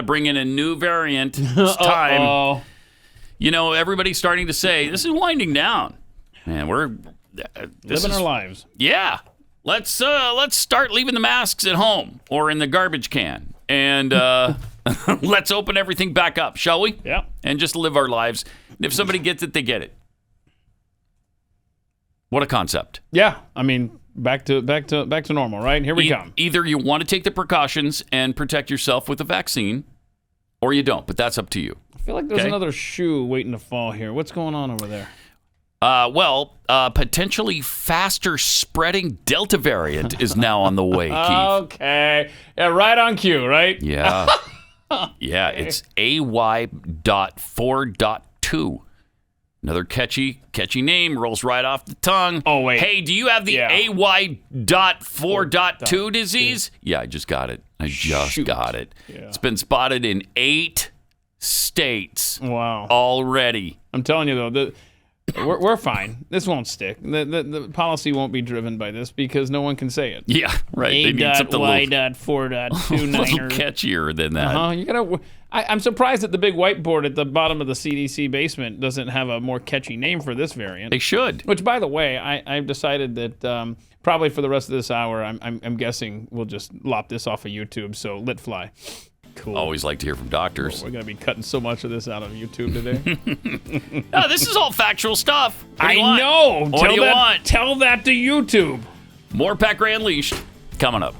bring in a new variant. It's time. You know, everybody's starting to say this is winding down. Man, we're living our lives. Yeah. Let's start leaving the masks at home or in the garbage can, and let's open everything back up, shall we? Yeah. And just live our lives. And if somebody gets it, they get it. What a concept. Yeah, I mean, back to normal, right? Here we come. Either you want to take the precautions and protect yourself with a vaccine, or you don't. But that's up to you. I feel like there's another shoe waiting to fall here. What's going on over there? Potentially faster spreading Delta variant is now on the way, Keith. Okay. Yeah, right on cue, right? Yeah. Yeah, it's AY.4.2. Another catchy name, rolls right off the tongue. Oh, wait. Hey, do you have the AY.4.2 disease? Yeah, I just got it. Got it. Yeah. It's been spotted in 8 states. Wow. Already. I'm telling you, though, we're fine. This won't stick. The policy won't be driven by this because no one can say it. Yeah, right. They need something A.Y.4.2 a little catchier than that. You gotta. I'm surprised that the big whiteboard at the bottom of the CDC basement doesn't have a more catchy name for this variant. They should. Which, by the way, I've decided that probably for the rest of this hour, I'm guessing we'll just lop this off of YouTube. So let fly. Cool. Always like to hear from doctors. We're going to be cutting so much of this out of YouTube today. No, this is all factual stuff. I know. What do you want? Tell that to YouTube. More Pat Gray Unleashed coming up.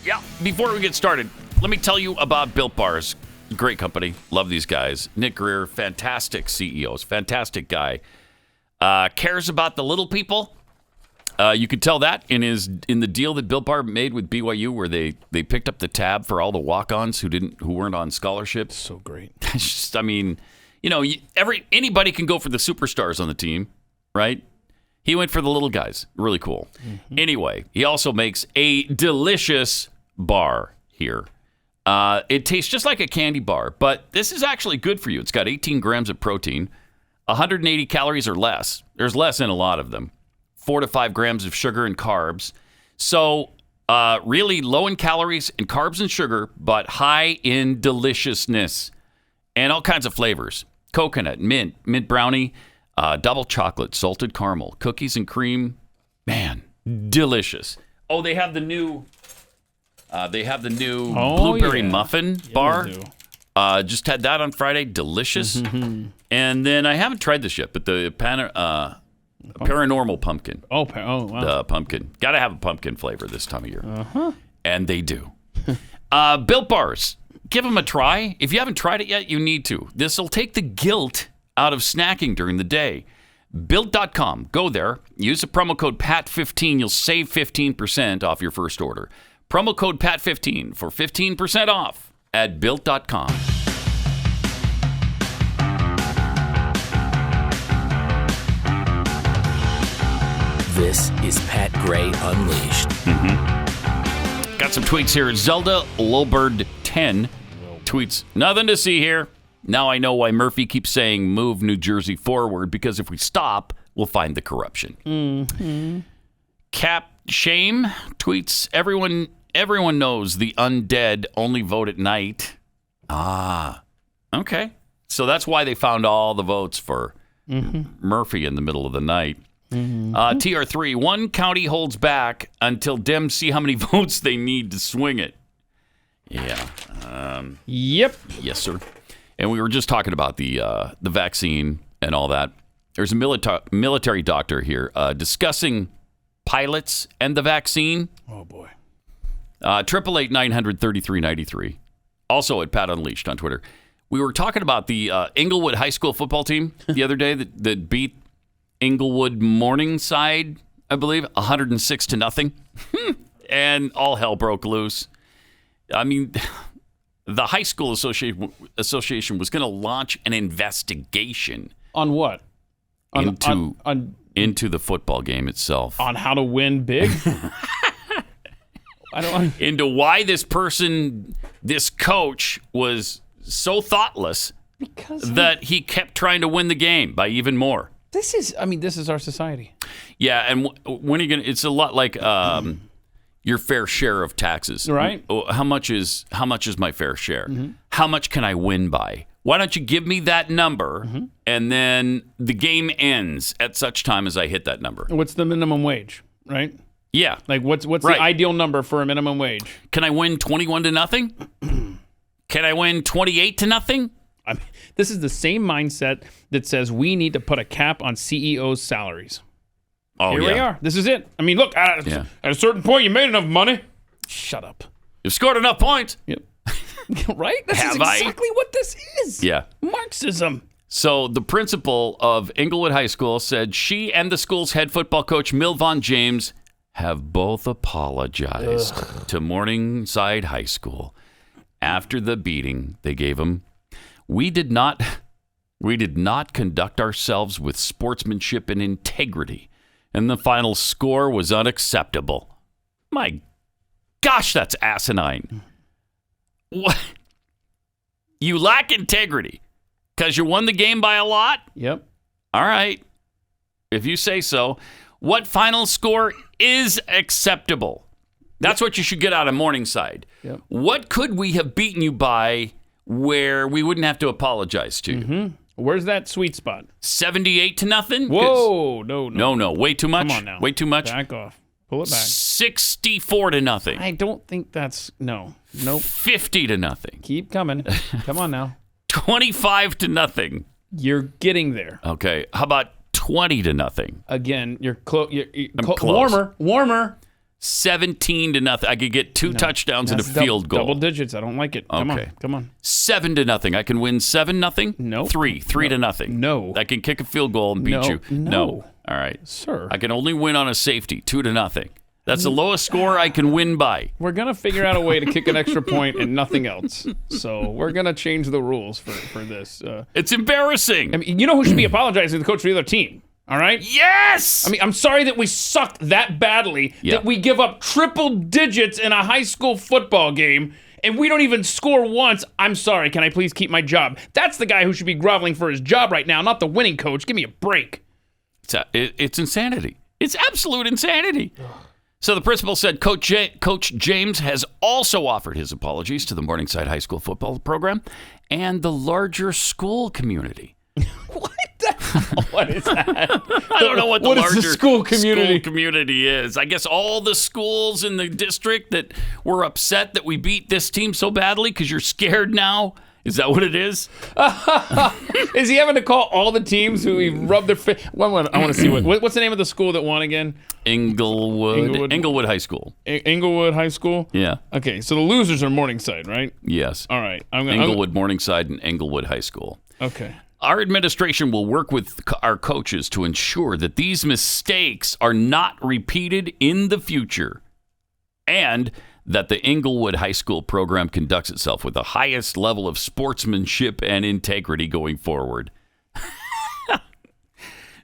Yeah, before we get started, let me tell you about Built Bars. Great company. Love these guys. Nick Greer, fantastic CEOs, fantastic guy. Cares about the little people. You could tell that in the deal that Built Bar made with BYU, where they picked up the tab for all the walk-ons who weren't on scholarship. So great. It's just, I mean, you know, anybody can go for the superstars on the team, right? He went for the little guys. Really cool. Mm-hmm. Anyway, he also makes a delicious bar here. It tastes just like a candy bar, but this is actually good for you. It's got 18 grams of protein, 180 calories or less. There's less in a lot of them. 4 to 5 grams of sugar and carbs. So really low in calories and carbs and sugar, but high in deliciousness and all kinds of flavors. Coconut, mint brownie, double chocolate, salted caramel, cookies and cream. Man, delicious. Oh, they have the new blueberry muffin bar. Just had that on Friday. Delicious. Mm-hmm. And then I haven't tried this yet, but the paranormal pumpkin. Oh, wow. The pumpkin. Got to have a pumpkin flavor this time of year. Uh-huh. And they do. Built Bars. Give them a try. If you haven't tried it yet, you need to. This will take the guilt out of snacking during the day. Built.com. Go there. Use the promo code PAT15. You'll save 15% off your first order. Promo code PAT15 for 15% off at Built.com. This is Pat Gray Unleashed. Mm-hmm. Got some tweets here. Zelda Lulbird 10 tweets, nothing to see here. Now I know why Murphy keeps saying move New Jersey forward, because if we stop, we'll find the corruption. Mm-hmm. Cap Shame tweets, everyone knows the undead only vote at night. Ah, okay. So that's why they found all the votes for Murphy in the middle of the night. Mm-hmm. TR3, one county holds back until Dems see how many votes they need to swing it. Yeah. Yep. Yes, sir. And we were just talking about the vaccine and all that. There's a military doctor here discussing pilots and the vaccine. Oh, boy. 888-900-3393. Also at Pat Unleashed on Twitter. We were talking about the Inglewood High School football team the other day that beat Inglewood Morningside, I believe, 106-0. And all hell broke loose. I mean, the high school association was going to launch an investigation. On what? Into the football game itself. On how to win big? Into why this coach was so thoughtless that he kept trying to win the game by even more. This is our society. Yeah, and when are you gonna? It's a lot like your fair share of taxes, right? How much is my fair share? Mm-hmm. How much can I win by? Why don't you give me that number, and then the game ends at such time as I hit that number? What's the minimum wage, right? Yeah, like what's the ideal number for a minimum wage? Can I win 21-0? Can I win 28-0? I mean, this is the same mindset that says we need to put a cap on CEOs' salaries. Oh, Here we are. This is it. I mean, look, at a certain point, you made enough money. Shut up. You've scored enough points. Yep. Right? This Have is exactly what this is. Yeah. Marxism. So the principal of Inglewood High School said she and the school's head football coach, Milvon James, have both apologized to Morningside High School after the beating they gave him. We did not conduct ourselves with sportsmanship and integrity, and the final score was unacceptable. My gosh, that's asinine. What? You lack integrity because you won the game by a lot? Yep. All right. If you say so. What final score is acceptable? That's what you should get out of Morningside. Yep. What could we have beaten you by where we wouldn't have to apologize to you? Mm-hmm. Where's that sweet spot? 78-0? Whoa, no. Way too much. Come on now. Way too much. Back off. Pull it back. 64-0. I don't think that's Nope. 50-0. Keep coming. Come on now. 25-0. You're getting there. Okay. How about 20-0? Again, you're close. Close. Warmer. 17-0. I could get two touchdowns and a field goal. Double digits. I don't like it. Come on. 7-0. I can win 7-0. No. 3-0. No. I can kick a field goal and beat you. No. All right, sir. I can only win on a safety. 2-0. That's the lowest score I can win by. We're gonna figure out a way to kick an extra point and nothing else. So we're gonna change the rules for this. It's embarrassing. I mean, you know who should be apologizing to the coach of the other team? All right? Yes! I mean, I'm sorry that we sucked that badly that we give up triple digits in a high school football game and we don't even score once. I'm sorry. Can I please keep my job? That's the guy who should be groveling for his job right now, not the winning coach. Give me a break. It's insanity. It's absolute insanity. So the principal said Coach James has also offered his apologies to the Morningside High School football program and the larger school community. What is that? I don't know what the larger the school community is. I guess all the schools in the district that were upset that we beat this team so badly because you're scared now. Is that what it is? Is he having to call all the teams who he rubbed their face? I want to see what's the name of the school that won again? Inglewood High School. Inglewood High School? Yeah. Okay, so the losers are Morningside, right? Yes. All right. Inglewood, Morningside, and Inglewood High School. Okay. Our administration will work with our coaches to ensure that these mistakes are not repeated in the future and that the Inglewood High School program conducts itself with the highest level of sportsmanship and integrity going forward.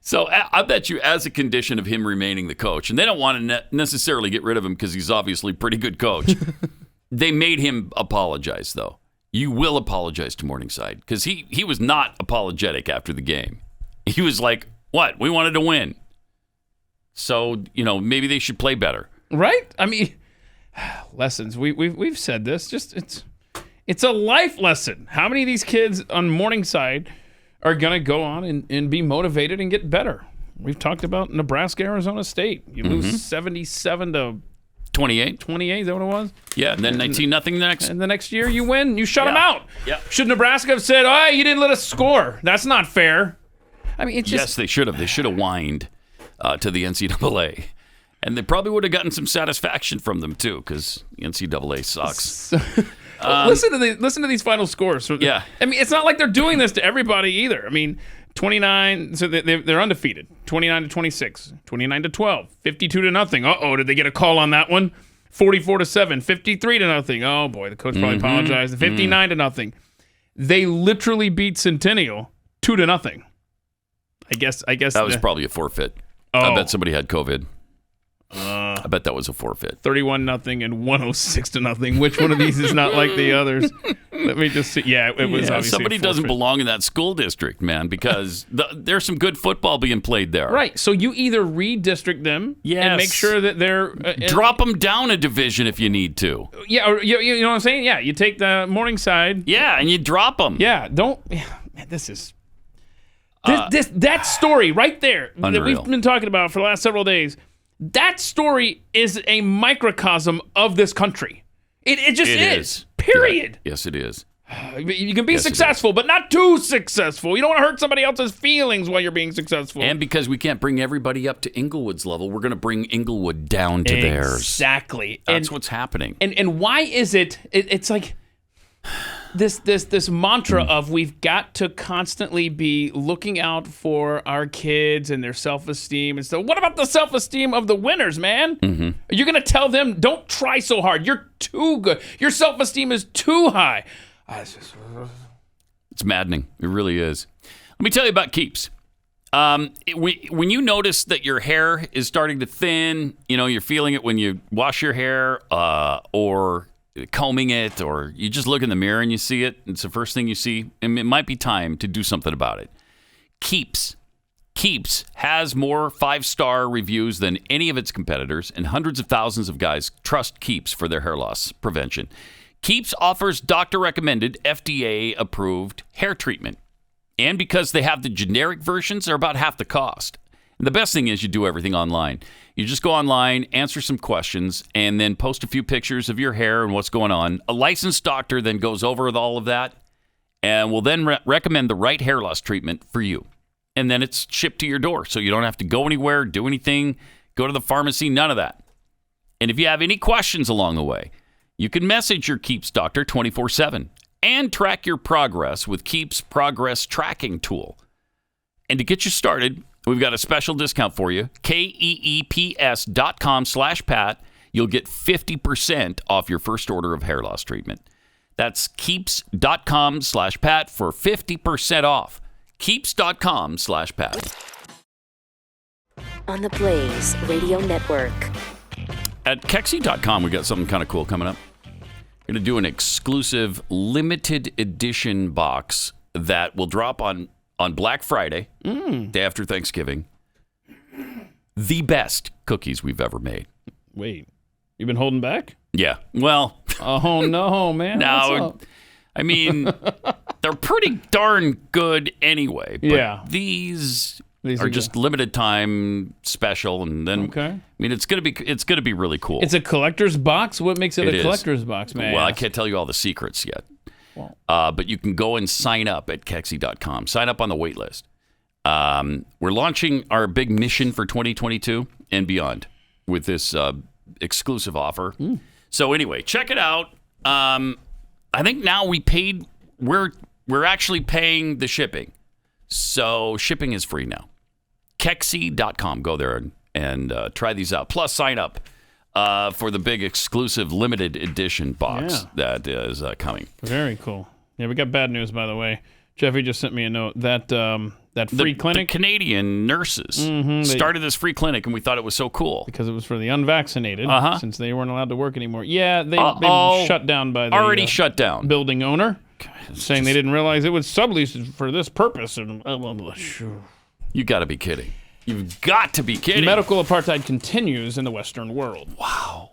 So I bet you as a condition of him remaining the coach, and they don't want to necessarily get rid of him because he's obviously a pretty good coach, they made him apologize, though. You will apologize to Morningside because he was not apologetic after the game. He was like, what? We wanted to win. So, maybe they should play better. Right? I mean, lessons. We've said this. Just it's a life lesson. How many of these kids on Morningside are going to go on and be motivated and get better? We've talked about Nebraska, Arizona State. You lose 77-28. 28, is that what it was? Yeah, and then 19-0 next. And the next year you win, you shut them out. Yeah. Should Nebraska have said, "Oh, you didn't let us score"? That's not fair. I mean, it's just yes, they should have. They should have whined to the NCAA, and they probably would have gotten some satisfaction from them too, because the NCAA sucks. Listen to these final scores. Yeah. I mean, it's not like they're doing this to everybody either. I mean, 29, so they're undefeated. 29 to 26, 29 to 12, 52 to nothing. Uh-oh, did they get a call on that one? 44 to 7, 53 to nothing. Oh boy, the coach probably apologized. 59 to nothing. They literally beat Centennial 2 to nothing. I guess that was probably a forfeit. Oh. I bet somebody had COVID. I bet that was a forfeit. 31 nothing and 106 to nothing. Which one of these is not like the others? Let me just see. Yeah, it was obviously somebody a doesn't forfeit. belong in that school district, man, because there's some good football being played there. Right. So you either redistrict them and make sure that they're drop them down a division if you need to. Yeah, or, you know what I'm saying? Yeah, you take the Morningside. Yeah, and you drop them. Yeah, don't. Man, this is that story right there that Unreal. we've been talking about for the last several days. That story is a microcosm of this country. It just is. Period. Yeah. Yes, it is. You can be successful, but not too successful. You don't want to hurt somebody else's feelings while you're being successful. And because we can't bring everybody up to Inglewood's level, we're going to bring Inglewood down to theirs. Exactly. That's what's happening. And why is it? It's like this mantra of we've got to constantly be looking out for our kids and their self-esteem and stuff. What about the self-esteem of the winners, man? Mm-hmm. You're going to tell them, don't try so hard. You're too good. Your self-esteem is too high. It's maddening. It really is. Let me tell you about Keeps. When you notice that your hair is starting to thin, you're feeling it when you wash your hair or combing it, or you just look in the mirror and you see it. It's the first thing you see, and it might be time to do something about it. Keeps has more 5-star reviews than any of its competitors, and hundreds of thousands of guys trust Keeps for their hair loss prevention. Keeps offers doctor-recommended, FDA-approved hair treatment. And because they have the generic versions, they're about half the cost. And the best thing is you do everything online. You just go online, answer some questions, and then post a few pictures of your hair and what's going on. A licensed doctor then goes over with all of that and will then recommend the right hair loss treatment for you. And then it's shipped to your door, so you don't have to go anywhere, do anything, go to the pharmacy, none of that. And if you have any questions along the way, you can message your Keeps doctor 24/7 and track your progress with Keeps Progress Tracking Tool. And to get you started, we've got a special discount for you. KEEPS.com/Pat. You'll get 50% off your first order of hair loss treatment. That's Keeps.com/Pat for 50% off. Keeps.com/Pat. On the Blaze Radio Network. At catchy.com, we got something kind of cool coming up. We're going to do an exclusive limited edition box that will drop on Black Friday, day after Thanksgiving. The best cookies we've ever made. Wait, you've been holding back? Yeah. Well. Oh, no, man. No, I mean, they're pretty darn good anyway. But these are just limited time special, and then I mean, it's gonna be really cool. It's a collector's box. What makes it a collector's box, man? Well, I can't tell you all the secrets yet. But you can go and sign up at catchy.com. Sign up on the wait list. We're launching our big mission for 2022 and beyond with this exclusive offer. So anyway, check it out. I think now we're actually paying the shipping. So shipping is free now. Catchy.com. Go there and try these out. Plus sign up for the big exclusive limited edition box that is coming. Very cool. Yeah, we got bad news, by the way. Jeffy just sent me a note that free clinic. The Canadian nurses started this free clinic, and we thought it was so cool because it was for the unvaccinated, since they weren't allowed to work anymore. Yeah, they been shut down by the shut down building owner, saying they didn't realize it was subleased for this purpose. And you got to be kidding! You've got to be kidding! Medical apartheid continues in the Western world. Wow.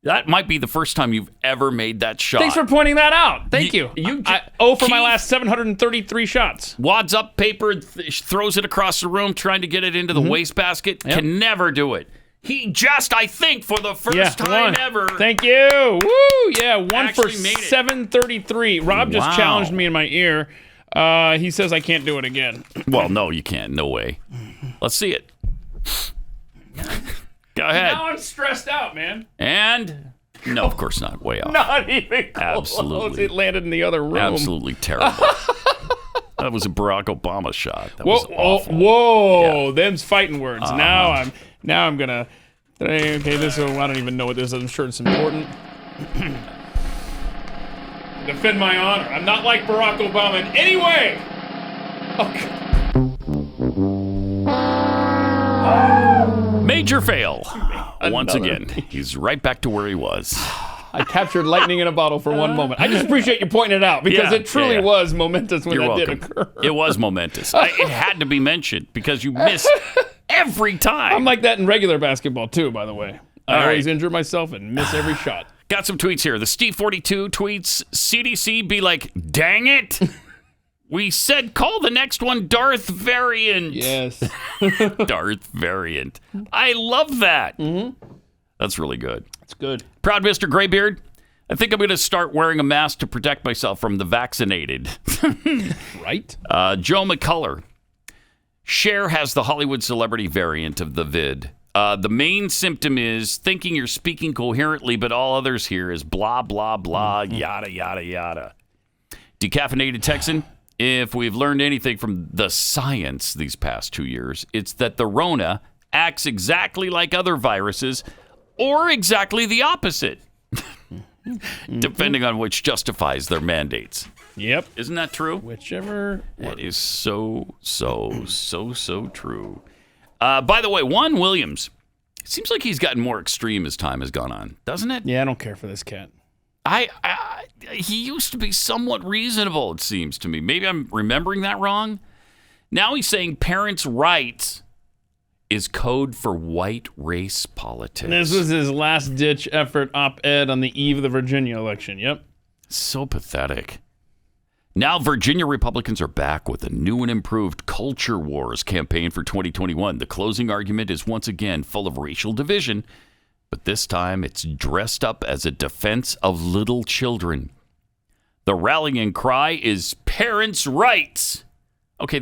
That might be the first time you've ever made that shot. Thanks for pointing that out. Thank you. I owe for my last 733 shots. Wads up paper, throws it across the room, trying to get it into the wastebasket. Yep. Can never do it. He just, I think, for the first time ever. Thank you. Woo! Yeah, one for 733. Rob just challenged me in my ear. He says I can't do it again. Well, no, you can't. No way. Let's see it. Go ahead. Now I'm stressed out, man. And No, of course not. Way off. Not even close. Absolutely. It landed in the other room. Absolutely terrible. That was a Barack Obama shot. That was awful. Whoa! Yeah. Them's fighting words. Now I'm gonna. Okay, this. I don't even know what this is. I'm sure it's important. Defend my honor. I'm not like Barack Obama in any way. Okay. Major fail. Once again, he's right back to where he was. I captured lightning in a bottle for one moment. I just appreciate you pointing it out because it truly was momentous when You're that welcome. did occur. It was momentous. It had to be mentioned because you miss every time. I'm like that in regular basketball too, by the way. I All always right. injure myself and miss every shot. Got some tweets here. The Steve42 tweets, CDC be like, dang it. We said call the next one Darth Variant. Yes. Darth Variant. I love that. That's really good. It's good. Proud Mr. Graybeard. I think I'm going to start wearing a mask to protect myself from the vaccinated. Right? Joe McCullough. Cher has the Hollywood celebrity variant of the vid. The main symptom is thinking you're speaking coherently, but all others hear is blah, blah, blah, yada, yada, yada. Decaffeinated Texan. If we've learned anything from the science these past 2 years, it's that the Rona acts exactly like other viruses or exactly the opposite, depending on which justifies their mandates. Yep. Isn't that true? Whichever. That is so true. By the way, Juan Williams, it seems like he's gotten more extreme as time has gone on, doesn't it? Yeah, I don't care for this cat. He used to be somewhat reasonable, it seems to me. Maybe I'm remembering that wrong. Now he's saying parents' rights is code for white race politics. This was his last-ditch effort op-ed on the eve of the Virginia election. Yep. So pathetic. Now Virginia Republicans are back with a new and improved culture wars campaign for 2021. The closing argument is once again full of racial division, but this time it's dressed up as a defense of little children. The rallying cry is parents' rights. Okay,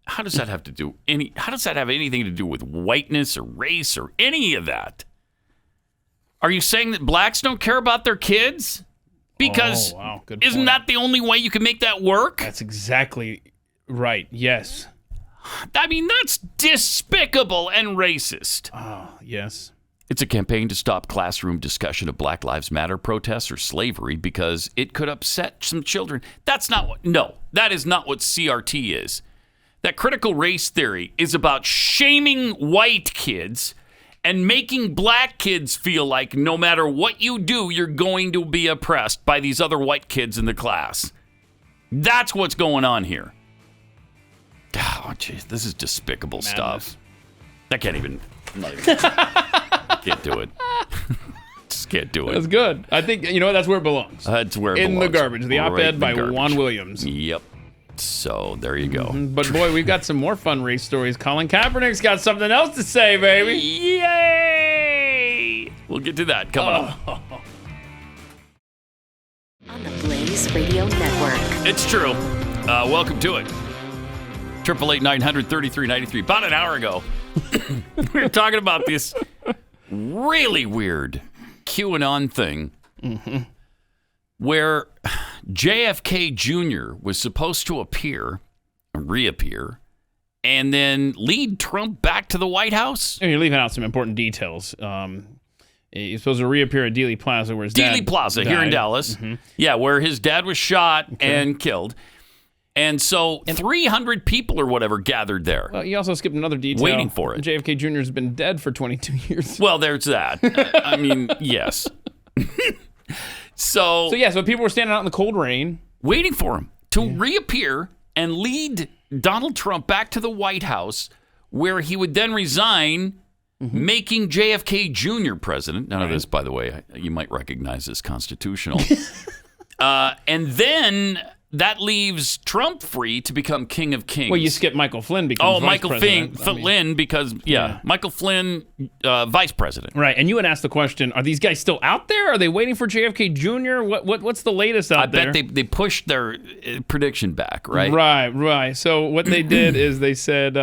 how does that have anything to do with whiteness or race or any of that? Are you saying that blacks don't care about their kids? Because Good isn't point. that the only way you can make that work? That's exactly right. Yes. I mean, that's despicable and racist. Oh, yes. It's a campaign to stop classroom discussion of Black Lives Matter protests or slavery because it could upset some children. That is not what CRT is. That critical race theory is about shaming white kids and making black kids feel like no matter what you do, you're going to be oppressed by these other white kids in the class. That's what's going on here. Oh, jeez, this is despicable stuff. I can't even. Can't do it. Just can't do it. That's good. I think, that's where it belongs. That's where it belongs. In the garbage. The Right op-ed in by the garbage. Juan Williams. Yep. So there you go. But boy, we've got some more fun race stories. Colin Kaepernick's got something else to say, baby. Yay! We'll get to that coming up. On the Blaze Radio Network. It's true. Welcome to it. 888-900-3393. About an hour ago, we were talking about this really weird QAnon thing where JFK Jr. was supposed to reappear, and then lead Trump back to the White House. And you're leaving out some important details. He's supposed to reappear at Dealey Plaza, where his dad Dealey Plaza died. here in Dallas. Yeah, where his dad was shot and killed. And so 300 people or whatever gathered there. Well, you also skipped another detail. Waiting for it. JFK Jr. has been dead for 22 years. Well, there's that. I mean, yes. So people were standing out in the cold rain. Waiting for him to reappear and lead Donald Trump back to the White House, where he would then resign, making JFK Jr. president. None of this, by the way, you might recognize as constitutional. And then that leaves Trump free to become king of kings. Well, you skip Michael Flynn because Michael Flynn because Michael Flynn, vice president. Right, and you had asked the question: are these guys still out there? Are they waiting for JFK Jr.? What's the latest out there? I bet they pushed their prediction back. Right. Right. So what they did is they said,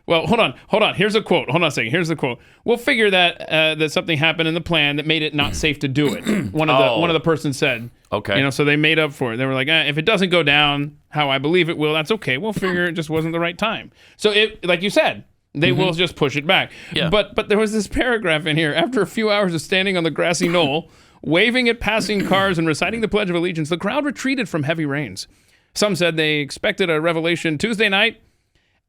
Well, hold on. Here's a quote. Hold on a second. Here's the quote. We'll figure that something happened in the plan that made it not safe to do it. One of the persons said. Okay. So they made up for it. They were like, if it doesn't go down how I believe it will, that's okay. We'll figure it just wasn't the right time. So it, like you said, they will just push it back. Yeah. But there was this paragraph in here. After a few hours of standing on the grassy knoll, waving at passing cars and reciting the Pledge of Allegiance, the crowd retreated from heavy rains. Some said they expected a revelation Tuesday night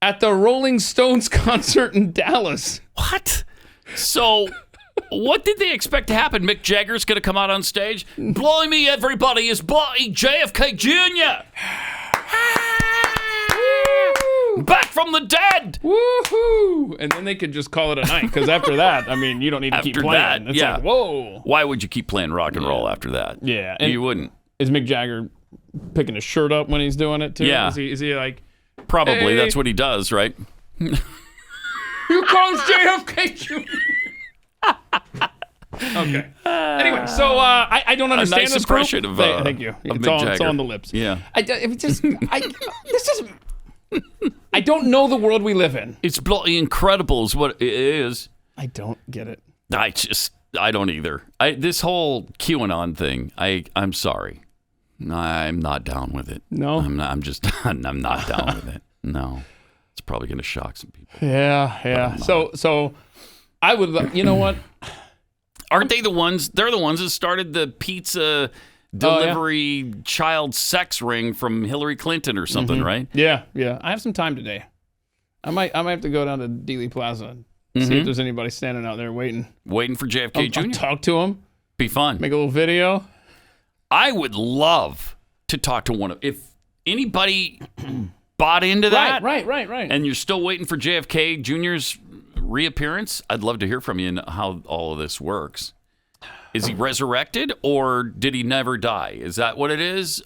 at the Rolling Stones concert in Dallas. What? So, what did they expect to happen? Mick Jagger's going to come out on stage? Blimey, everybody, is bloody JFK Jr. Back from the dead. Woohoo! And then they could just call it a night, because after that, I mean, you don't need to keep playing. That, it's like, whoa. Why would you keep playing rock and roll after that? Yeah. You wouldn't. Is Mick Jagger picking his shirt up when he's doing it, too? Yeah. Is he like... Probably. Hey. That's what he does, right? Here comes JFK Jr. Okay. Anyway, so I don't understand nice this impression group. of Thank you. of It's Mick all Jagger. on the lips. Yeah. I don't know the world we live in. It's bloody incredible is what it is. I don't get it. I don't either. This whole QAnon thing, I'm sorry. I'm not down with it. No? I'm not down with it. No. It's probably going to shock some people. Yeah. So I would, you know what? Aren't they the ones? They're the ones that started the pizza delivery child sex ring from Hillary Clinton or something, right? Yeah. I have some time today. I might have to go down to Dealey Plaza and see if there's anybody standing out there waiting for JFK Jr. I'll talk to him. Be fun. Make a little video. I would love to talk to one of, if anybody bought into that. Right. And you're still waiting for JFK Jr.'s reappearance, I'd love to hear from you and how all of this works. Is he resurrected or did he never die? Is that what it is?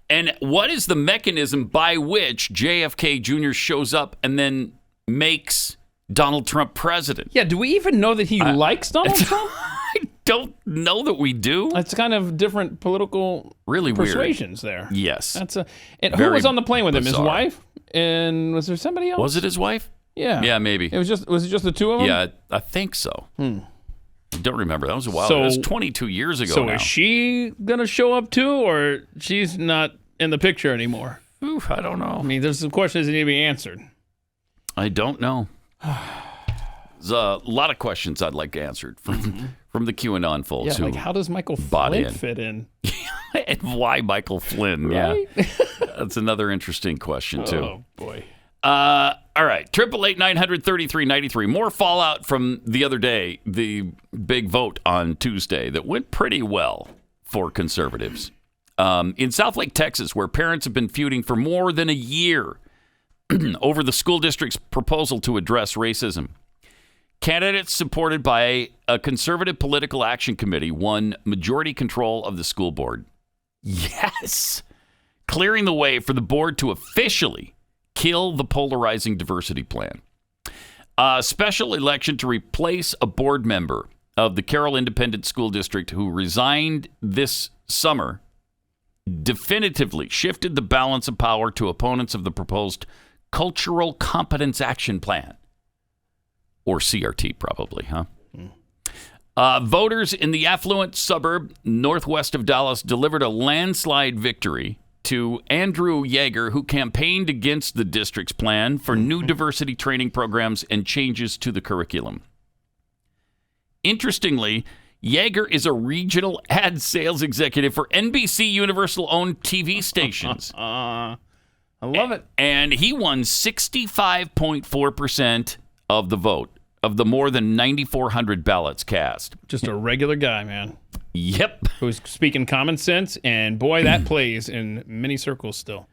And what is the mechanism by which JFK Jr. shows up and then makes Donald Trump president? Yeah, do we even know that he likes Donald Trump? I don't know that we do. It's kind of different political persuasions there. Yes. Who was on the plane with him? His bizarre. wife? And was there somebody else? Was it his wife? Yeah. Yeah, maybe. Was it just the two of them? Yeah, I think so. I don't remember. That was a while ago. That was 22 years ago now. So is she going to show up too, or she's not in the picture anymore? Oof, I don't know. I mean, there's some questions that need to be answered. I don't know. There's a lot of questions I'd like answered from the QAnon folks. Yeah, like how does Michael Flynn fit in? And why Michael Flynn? Right? Yeah, that's another interesting question too. Oh boy. All right, 888-900-3393. More fallout from the other day, the big vote on Tuesday that went pretty well for conservatives. In Southlake, Texas, where parents have been feuding for more than a year over the school district's proposal to address racism. Candidates supported by a conservative political action committee won majority control of the school board. Yes! Clearing the way for the board to officially kill the polarizing diversity plan. A special election to replace a board member of the Carroll Independent School District who resigned this summer definitively shifted the balance of power to opponents of the proposed Cultural Competence Action Plan. Or CRT, probably, huh? Voters in the affluent suburb northwest of Dallas delivered a landslide victory to Andrew Yeager, who campaigned against the district's plan for new diversity training programs and changes to the curriculum. Interestingly, Yeager is a regional ad sales executive for NBC Universal-owned TV stations. I love it. And he won 65.4% of the vote, of the more than 9,400 ballots cast. Just a regular guy, man. Yep. Who's speaking common sense, and boy, that plays in many circles still.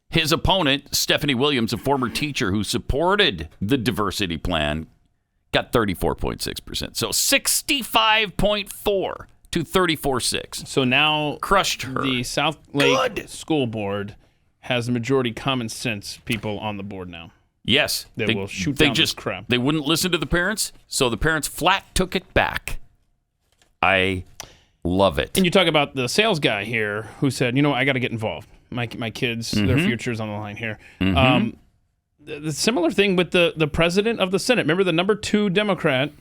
His opponent, Stephanie Williams, a former teacher who supported the diversity plan, got 34.6%. So 65.4 to 34.6. So now crushed her. The Southlake School Board has the majority common sense people on the board now. Yes. They will shoot down this crap. They wouldn't listen to the parents, so the parents flat took it back. I love it. And you talk about the sales guy here who said, I got to get involved. My kids, their future's on the line here. the similar thing with the president of the Senate. Remember the number 2 Democrat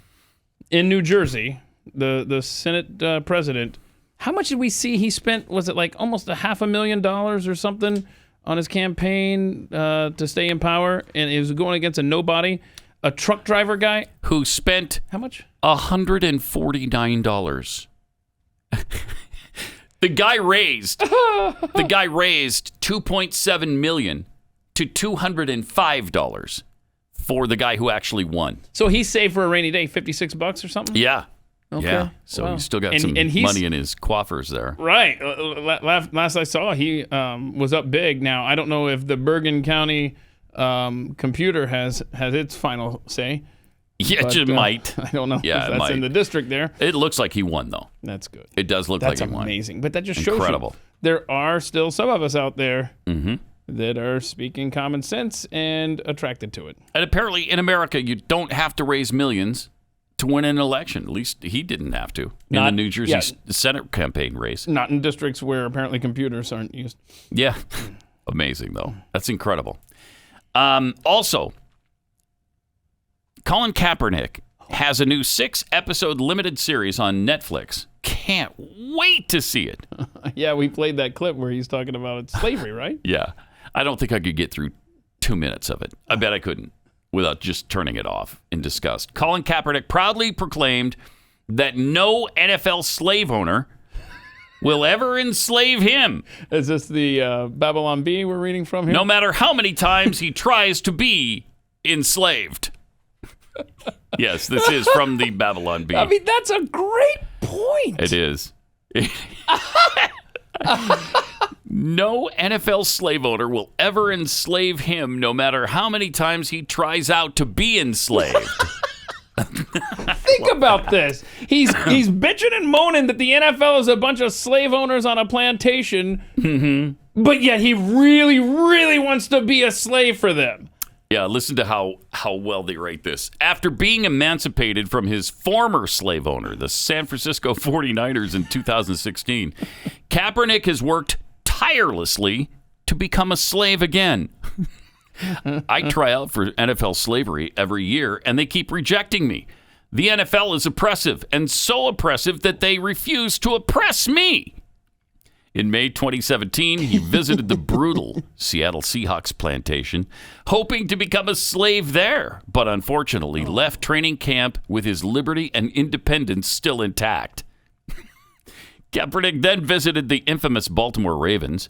in New Jersey, the Senate president. How much did we see he spent? Was it like almost $500,000 or something on his campaign to stay in power? And he was going against a nobody, a truck driver guy who spent how much? $149. The guy raised $2.7 million to $205 for the guy who actually won. So he saved for a rainy day, $56 or something. Yeah. Okay. Yeah. So he's still got some money in his coffers there. Right. Last I saw, he was up big. Now I don't know if the Bergen County computer has its final say. Yeah, but, it might. I don't know. Yeah, if that's in the district there. It looks like he won, though. That's good. It does look like he won. That's amazing. But that just shows Incredible. you there are still some of us out there that are speaking common sense and attracted to it. And apparently in America, you don't have to raise millions to win an election. At least he didn't have to in the New Jersey Senate campaign race. Not in districts where apparently computers aren't used. Yeah. Amazing, though. That's incredible. Also, Colin Kaepernick has a new 6-episode limited series on Netflix. Can't wait to see it. Yeah, we played that clip where he's talking about slavery, right? Yeah. I don't think I could get through 2 minutes of it. I bet I couldn't without just turning it off in disgust. Colin Kaepernick proudly proclaimed that no NFL slave owner will ever enslave him. Is this the Babylon Bee we're reading from here? No matter how many times he tries to be enslaved. Yes, this is from the Babylon Bee. I mean, that's a great point. It is. No NFL slave owner will ever enslave him, no matter how many times he tries out to be enslaved. Think about this. He's bitching and moaning that the NFL is a bunch of slave owners on a plantation, but yet he really, really wants to be a slave for them. Yeah, listen to how well they rate this. After being emancipated from his former slave owner, the San Francisco 49ers in 2016, Kaepernick has worked tirelessly to become a slave again. I try out for NFL slavery every year, and they keep rejecting me. The NFL is oppressive, and so oppressive that they refuse to oppress me. In May 2017, he visited the brutal Seattle Seahawks plantation, hoping to become a slave there, but unfortunately left training camp with his liberty and independence still intact. Kaepernick then visited the infamous Baltimore Ravens,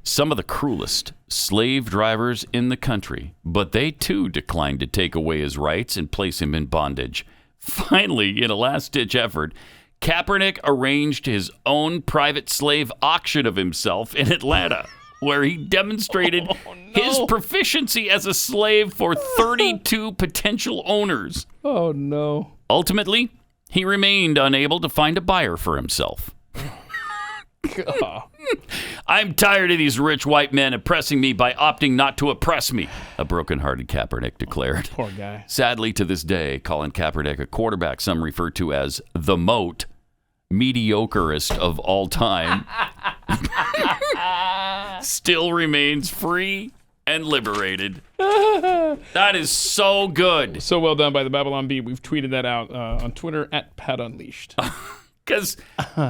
some of the cruelest slave drivers in the country, but they too declined to take away his rights and place him in bondage. Finally, in a last-ditch effort, Kaepernick arranged his own private slave auction of himself in Atlanta, where he demonstrated his proficiency as a slave for 32 potential owners. Oh, no. Ultimately, he remained unable to find a buyer for himself. I'm tired of these rich white men oppressing me by opting not to oppress me, a broken-hearted Kaepernick declared. Poor guy. Sadly, to this day, Colin Kaepernick, a quarterback some refer to as the MOAT, mediocrest of all time, still remains free and liberated. That is so good. So well done by the Babylon Bee. We've tweeted that out on Twitter at Pat Unleashed. Because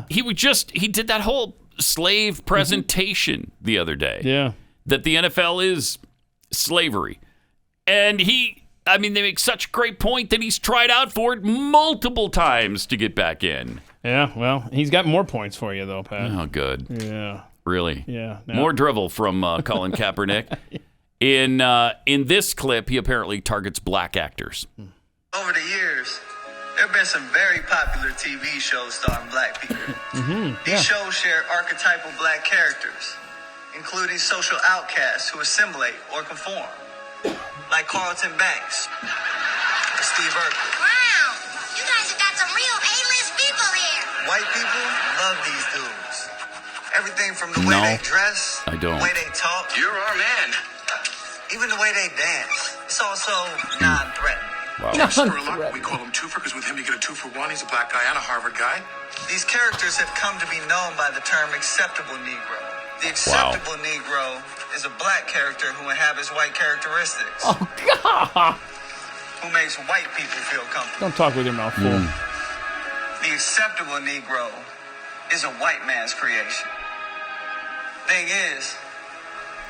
he did that whole slave presentation the other day. Yeah. That the NFL is slavery. And they make such a great point that he's tried out for it multiple times to get back in. Yeah, well, he's got more points for you, though, Pat. Oh, good. Yeah. Really? Yeah. No. More drivel from Colin Kaepernick. In this clip, he apparently targets black actors. Over the years, there have been some very popular TV shows starring black people. These shows share archetypal black characters, including social outcasts who assimilate or conform, like Carlton Banks or Steve Urkel. Wow, you guys have got some real A-list people here. White people love these dudes. Everything from the way they dress, I don't. the way they talk. You're our man. Even the way they dance. It's also non-threatening. Wow. We call him twofer because with him you get a 2-for-1. He's a black guy and a Harvard guy. These characters have come to be known by the term acceptable Negro. The acceptable Negro is a black character who inhabits white characteristics. Oh, God. Who makes white people feel comfortable. Don't talk with your mouth full. The acceptable Negro is a white man's creation. Thing is,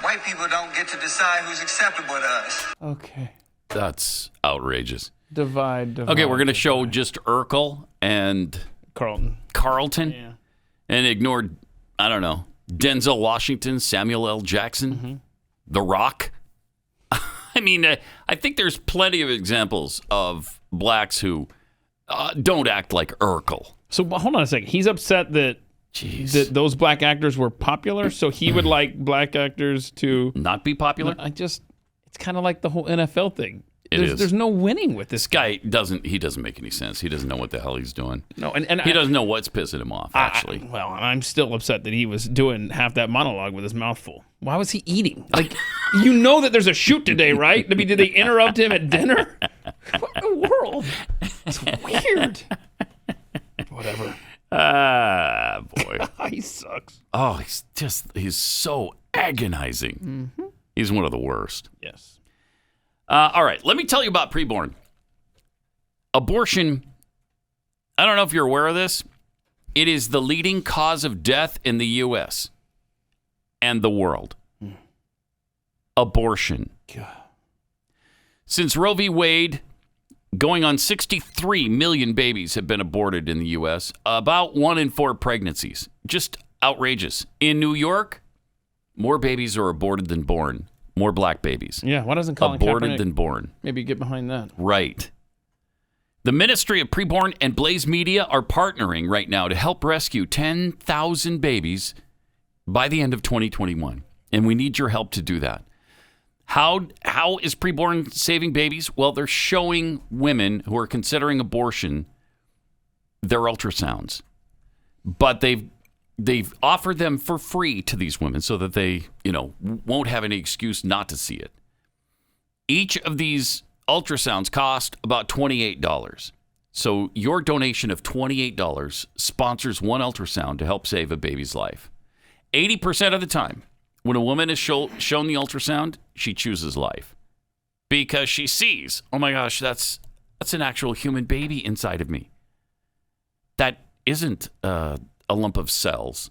white people don't get to decide who's acceptable to us. Okay. That's outrageous. Divide. Okay, we're going to show just Urkel and Carlton Yeah. and ignored, I don't know, Denzel Washington, Samuel L. Jackson, The Rock. I mean, I think there's plenty of examples of blacks who don't act like Urkel. So hold on a second. He's upset that those black actors were popular, so he would like black actors to not be popular. It's kind of like the whole NFL thing. There's no winning with this guy. Doesn't make any sense. He doesn't know what the hell he's doing. No, and he doesn't know what's pissing him off. Actually, I'm still upset that he was doing half that monologue with his mouth full. Why was he eating? Like, you know that there's a shoot today, right? I mean, did they interrupt him at dinner? What in the world? It's weird. Whatever. Boy, he sucks. Oh, he's so agonizing. Mm-hmm. He's one of the worst. Yes. All right, let me tell you about preborn. Abortion, I don't know if you're aware of this. It is the leading cause of death in the U.S. and the world. Abortion. God. Since Roe v. Wade, going on 63 million babies have been aborted in the U.S., about 1 in 4 pregnancies. Just outrageous. In New York, more babies are aborted than born. More black babies. Yeah, why doesn't Colin aborted Kaepernick than born? Maybe get behind that. Right. The Ministry of Preborn and Blaze Media are partnering right now to help rescue 10,000 babies by the end of 2021. And we need your help to do that. How is Preborn saving babies? Well, they're showing women who are considering abortion their ultrasounds. But they've offered them for free to these women so that they, won't have any excuse not to see it. Each of these ultrasounds cost about $28. So your donation of $28 sponsors one ultrasound to help save a baby's life. 80% of the time, when a woman is shown the ultrasound, she chooses life because she sees, oh my gosh, that's an actual human baby inside of me. That isn't a lump of cells.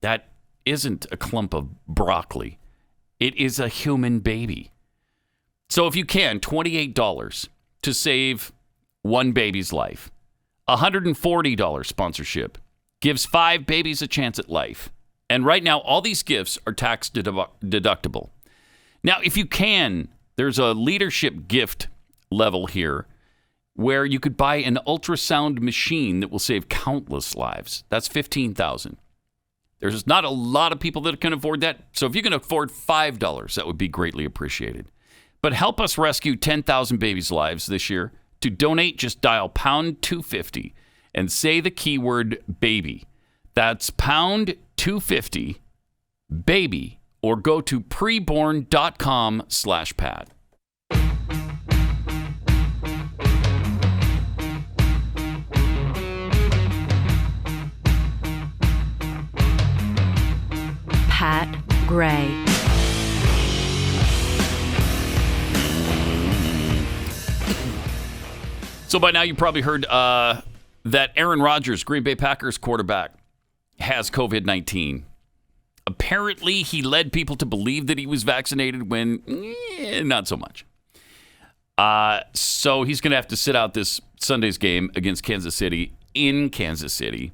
That isn't a clump of broccoli. It is a human baby. So if you can, $28 to save one baby's life. $140 sponsorship gives 5 babies a chance at life. And right now, all these gifts are tax deductible. Now, if you can, there's a leadership gift level here where you could buy an ultrasound machine that will save countless lives. That's $15,000. There's not a lot of people that can afford that. So if you can afford $5, that would be greatly appreciated. But help us rescue 10,000 babies' lives this year. To donate, just dial pound 250 and say the keyword baby. That's pound 250 baby, or go to preborn.com/Pat. Pat Gray. So by now you probably heard that Aaron Rodgers, Green Bay Packers quarterback, has COVID-19. Apparently, he led people to believe that he was vaccinated when not so much. So he's going to have to sit out this Sunday's game against Kansas City in Kansas City.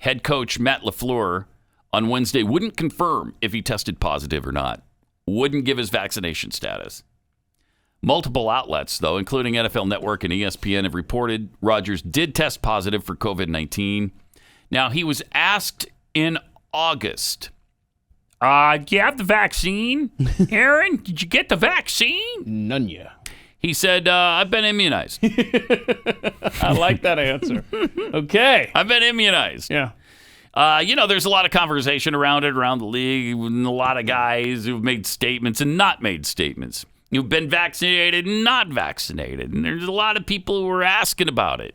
Head coach Matt LaFleur on Wednesday wouldn't confirm if he tested positive or not. Wouldn't give his vaccination status. Multiple outlets, though, including NFL Network and ESPN, have reported Rodgers did test positive for COVID-19. Now, he was asked in August, do you have the vaccine? Aaron, did you get the vaccine? None yet. He said, I've been immunized. I like that answer. Okay. I've been immunized. Yeah. There's a lot of conversation around the league, and a lot of guys who've made statements and not made statements. Who've been vaccinated and not vaccinated. And there's a lot of people who are asking about it.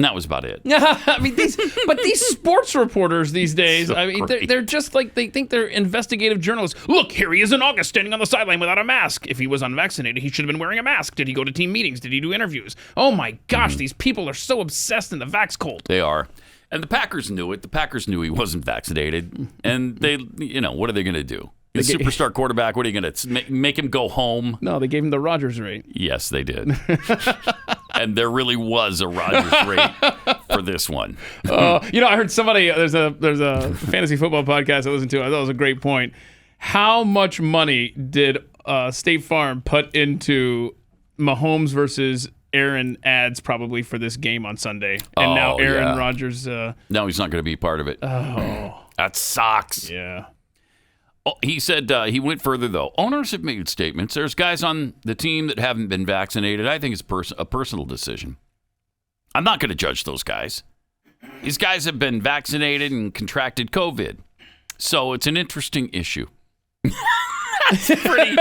And that was about it. I mean, these sports reporters these days, So I mean, great. they're just like, they think they're investigative journalists. Look, here he is in August standing on the sideline without a mask. If he was unvaccinated, he should have been wearing a mask. Did he go to team meetings? Did he do interviews? Oh my gosh, these people are so obsessed in the vax cult. They are. And the Packers knew it. The Packers knew he wasn't vaccinated. And they, what are they going to do? He's a superstar quarterback. What are you going to make him go home? No, they gave him the Rodgers rate. Yes, they did. And there really was a Rodgers rate for this one. I heard somebody, there's a fantasy football podcast I listened to. I thought it was a great point. How much money did State Farm put into Mahomes versus Aaron ads probably for this game on Sunday? And now Aaron Rodgers. No, he's not going to be part of it. Oh. That sucks. Yeah. Oh, he said he went further, though. Owners have made statements. There's guys on the team that haven't been vaccinated. I think it's a personal decision. I'm not going to judge those guys. These guys have been vaccinated and contracted COVID. So it's an interesting issue. That's pretty.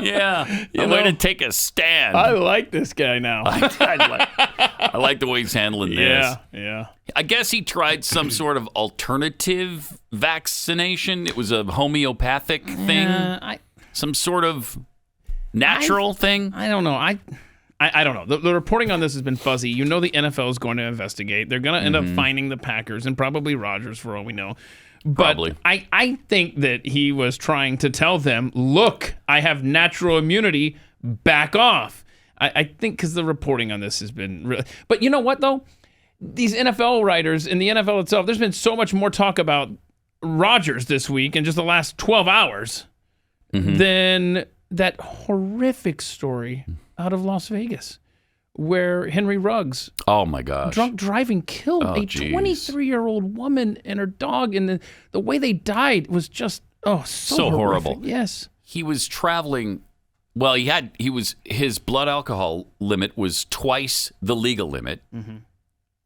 Yeah. I'm going to take a stand. I like this guy now. I like the way he's handling this. Yeah. I guess he tried some sort of alternative vaccination. It was a homeopathic thing. Some sort of natural thing. I don't know. I don't know. The reporting on this has been fuzzy. The NFL is going to investigate. They're going to end up finding the Packers and probably Rodgers for all we know. But Probably. I think that he was trying to tell them, look, I have natural immunity, back off. I think because the reporting on this has been real. But you know what, though? These NFL writers in the NFL itself, there's been so much more talk about Rodgers this week in just the last 12 hours than that horrific story out of Las Vegas where Henry Ruggs, oh my gosh, drunk driving, killed a 23-year-old woman and her dog, and the way they died was just so horrible. Yes, he was traveling. Well, his blood alcohol limit was twice the legal limit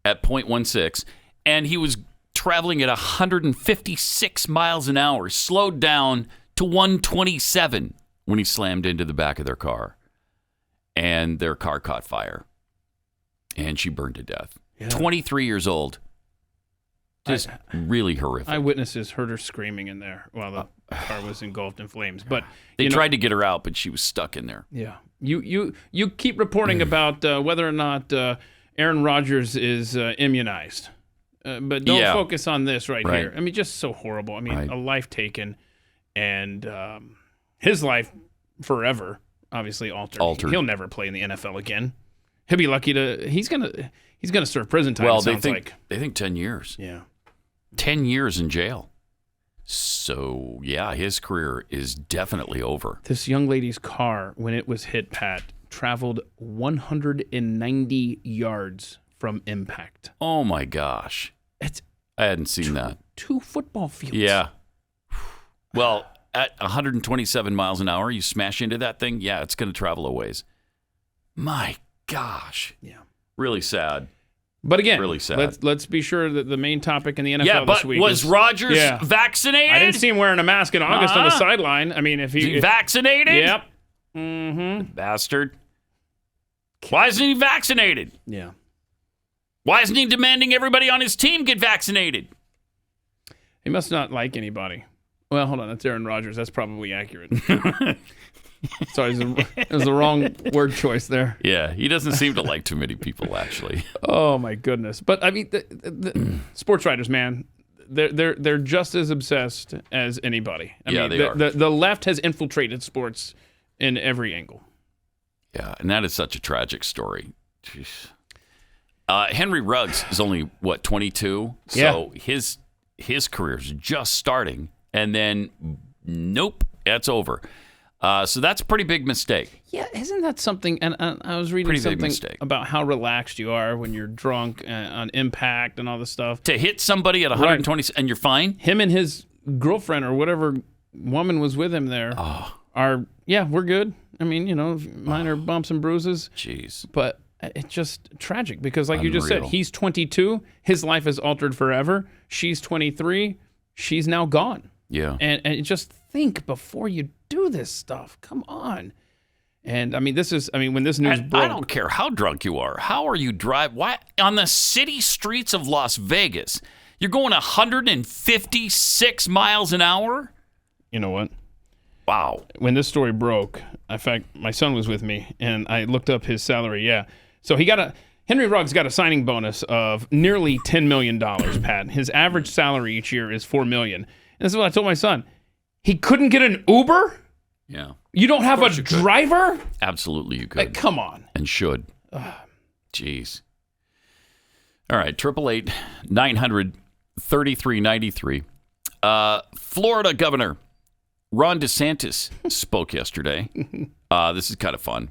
at 0.16, and he was traveling at 156 miles an hour, slowed down to 127 when he slammed into the back of their car. And their car caught fire. And she burned to death. Yeah. 23 years old. Just really horrific. Eyewitnesses heard her screaming in there while the car was engulfed in flames. But they tried to get her out, but she was stuck in there. Yeah. You keep reporting about whether or not Aaron Rodgers is immunized. But don't focus on this right here. I mean, just so horrible. I mean, a life taken and his life forever. Obviously altered. He'll never play in the NFL again. He'll be lucky to. He's gonna serve prison time. Well, they think 10 years. Yeah, 10 years in jail. So yeah, his career is definitely over. This young lady's car, when it was hit, Pat, traveled 190 yards from impact. Oh my gosh! I hadn't seen that. 2 football fields. Yeah. Well. At 127 miles an hour, you smash into that thing, yeah, it's going to travel a ways. My gosh. Yeah. Really sad. But again, really sad. Let's be sure that the main topic in the NFL this week was Rodgers vaccinated? I didn't see him wearing a mask in August on the sideline. I mean, if he vaccinated? Yep. Mm-hmm. Bastard. Why isn't he vaccinated? Yeah. Why isn't he demanding everybody on his team get vaccinated? He must not like anybody. Well, hold on. That's Aaron Rodgers. That's probably accurate. Sorry, it was the wrong word choice there. Yeah, he doesn't seem to like too many people, actually. Oh my goodness! But I mean, the sports writers, man, they're just as obsessed as anybody. I mean, they are. The left has infiltrated sports in every angle. Yeah, and that is such a tragic story. Jeez. Henry Ruggs is only 22, so his career's just starting. And then, nope, that's over. So that's a pretty big mistake. Yeah, isn't that something? And I was reading something about how relaxed you are when you're drunk on impact and all this stuff. To hit somebody at 120 and you're fine? Him and his girlfriend or whatever woman was with him there we're good. I mean, minor bumps and bruises. Jeez. But it's just tragic because like you just said, he's 22. His life is altered forever. She's 23. She's now gone. Yeah. And just think before you do this stuff. Come on. And I mean, when this news broke, I don't care how drunk you are. How are you driving? Why on the city streets of Las Vegas? You're going 156 miles an hour? You know what? Wow. When this story broke, in fact, my son was with me, and I looked up his salary. Yeah. So Henry Ruggs got a signing bonus of nearly $10 million, Pat. His average salary each year is $4 million. And this is what I told my son. He couldn't get an Uber? Yeah. You don't have a driver? Absolutely you could. Like, come on. And should. Jeez. All right, 888-900-3393. Florida Governor Ron DeSantis spoke yesterday. This is kind of fun.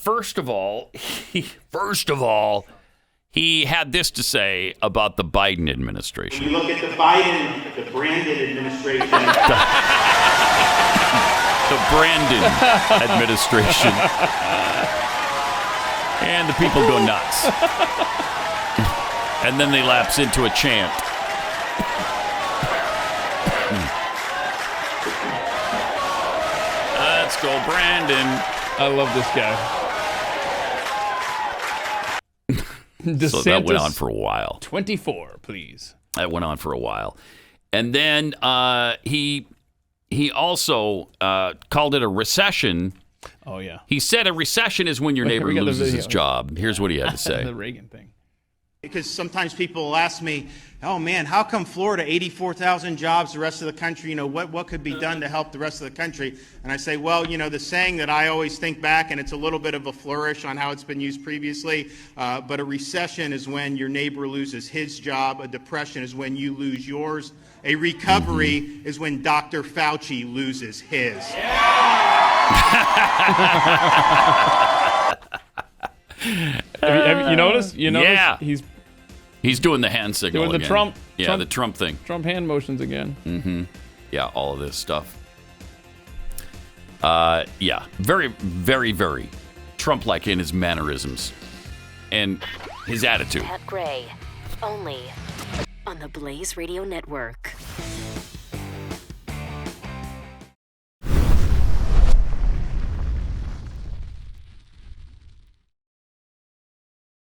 First of all, he had this to say about the Biden administration. When you look at the Brandon administration. The Brandon administration. And the people go nuts. And then they lapse into a chant. Let's go, Brandon. I love this guy. DeSantis, so that went on for a while. 24, please. That went on for a while. And then he also called it a recession. Oh, yeah. He said a recession is when your neighbor loses his job. Here's what he had to say. The Reagan thing. Because sometimes people will ask me, oh, man, how come Florida, 84,000 jobs, the rest of the country, you know, what could be done to help the rest of the country? And I say, well, you know, the saying that I always think back, and it's a little bit of a flourish on how it's been used previously, but a recession is when your neighbor loses his job. A depression is when you lose yours. A recovery is when Dr. Fauci loses his. Have you noticed? Yeah. He's doing the hand signal doing the again. The Trump thing. Trump hand motions again. Mm-hmm. Yeah, all of this stuff. Yeah, very, very, very Trump-like in his mannerisms and his attitude. Pat Gray, only on the Blaze Radio Network.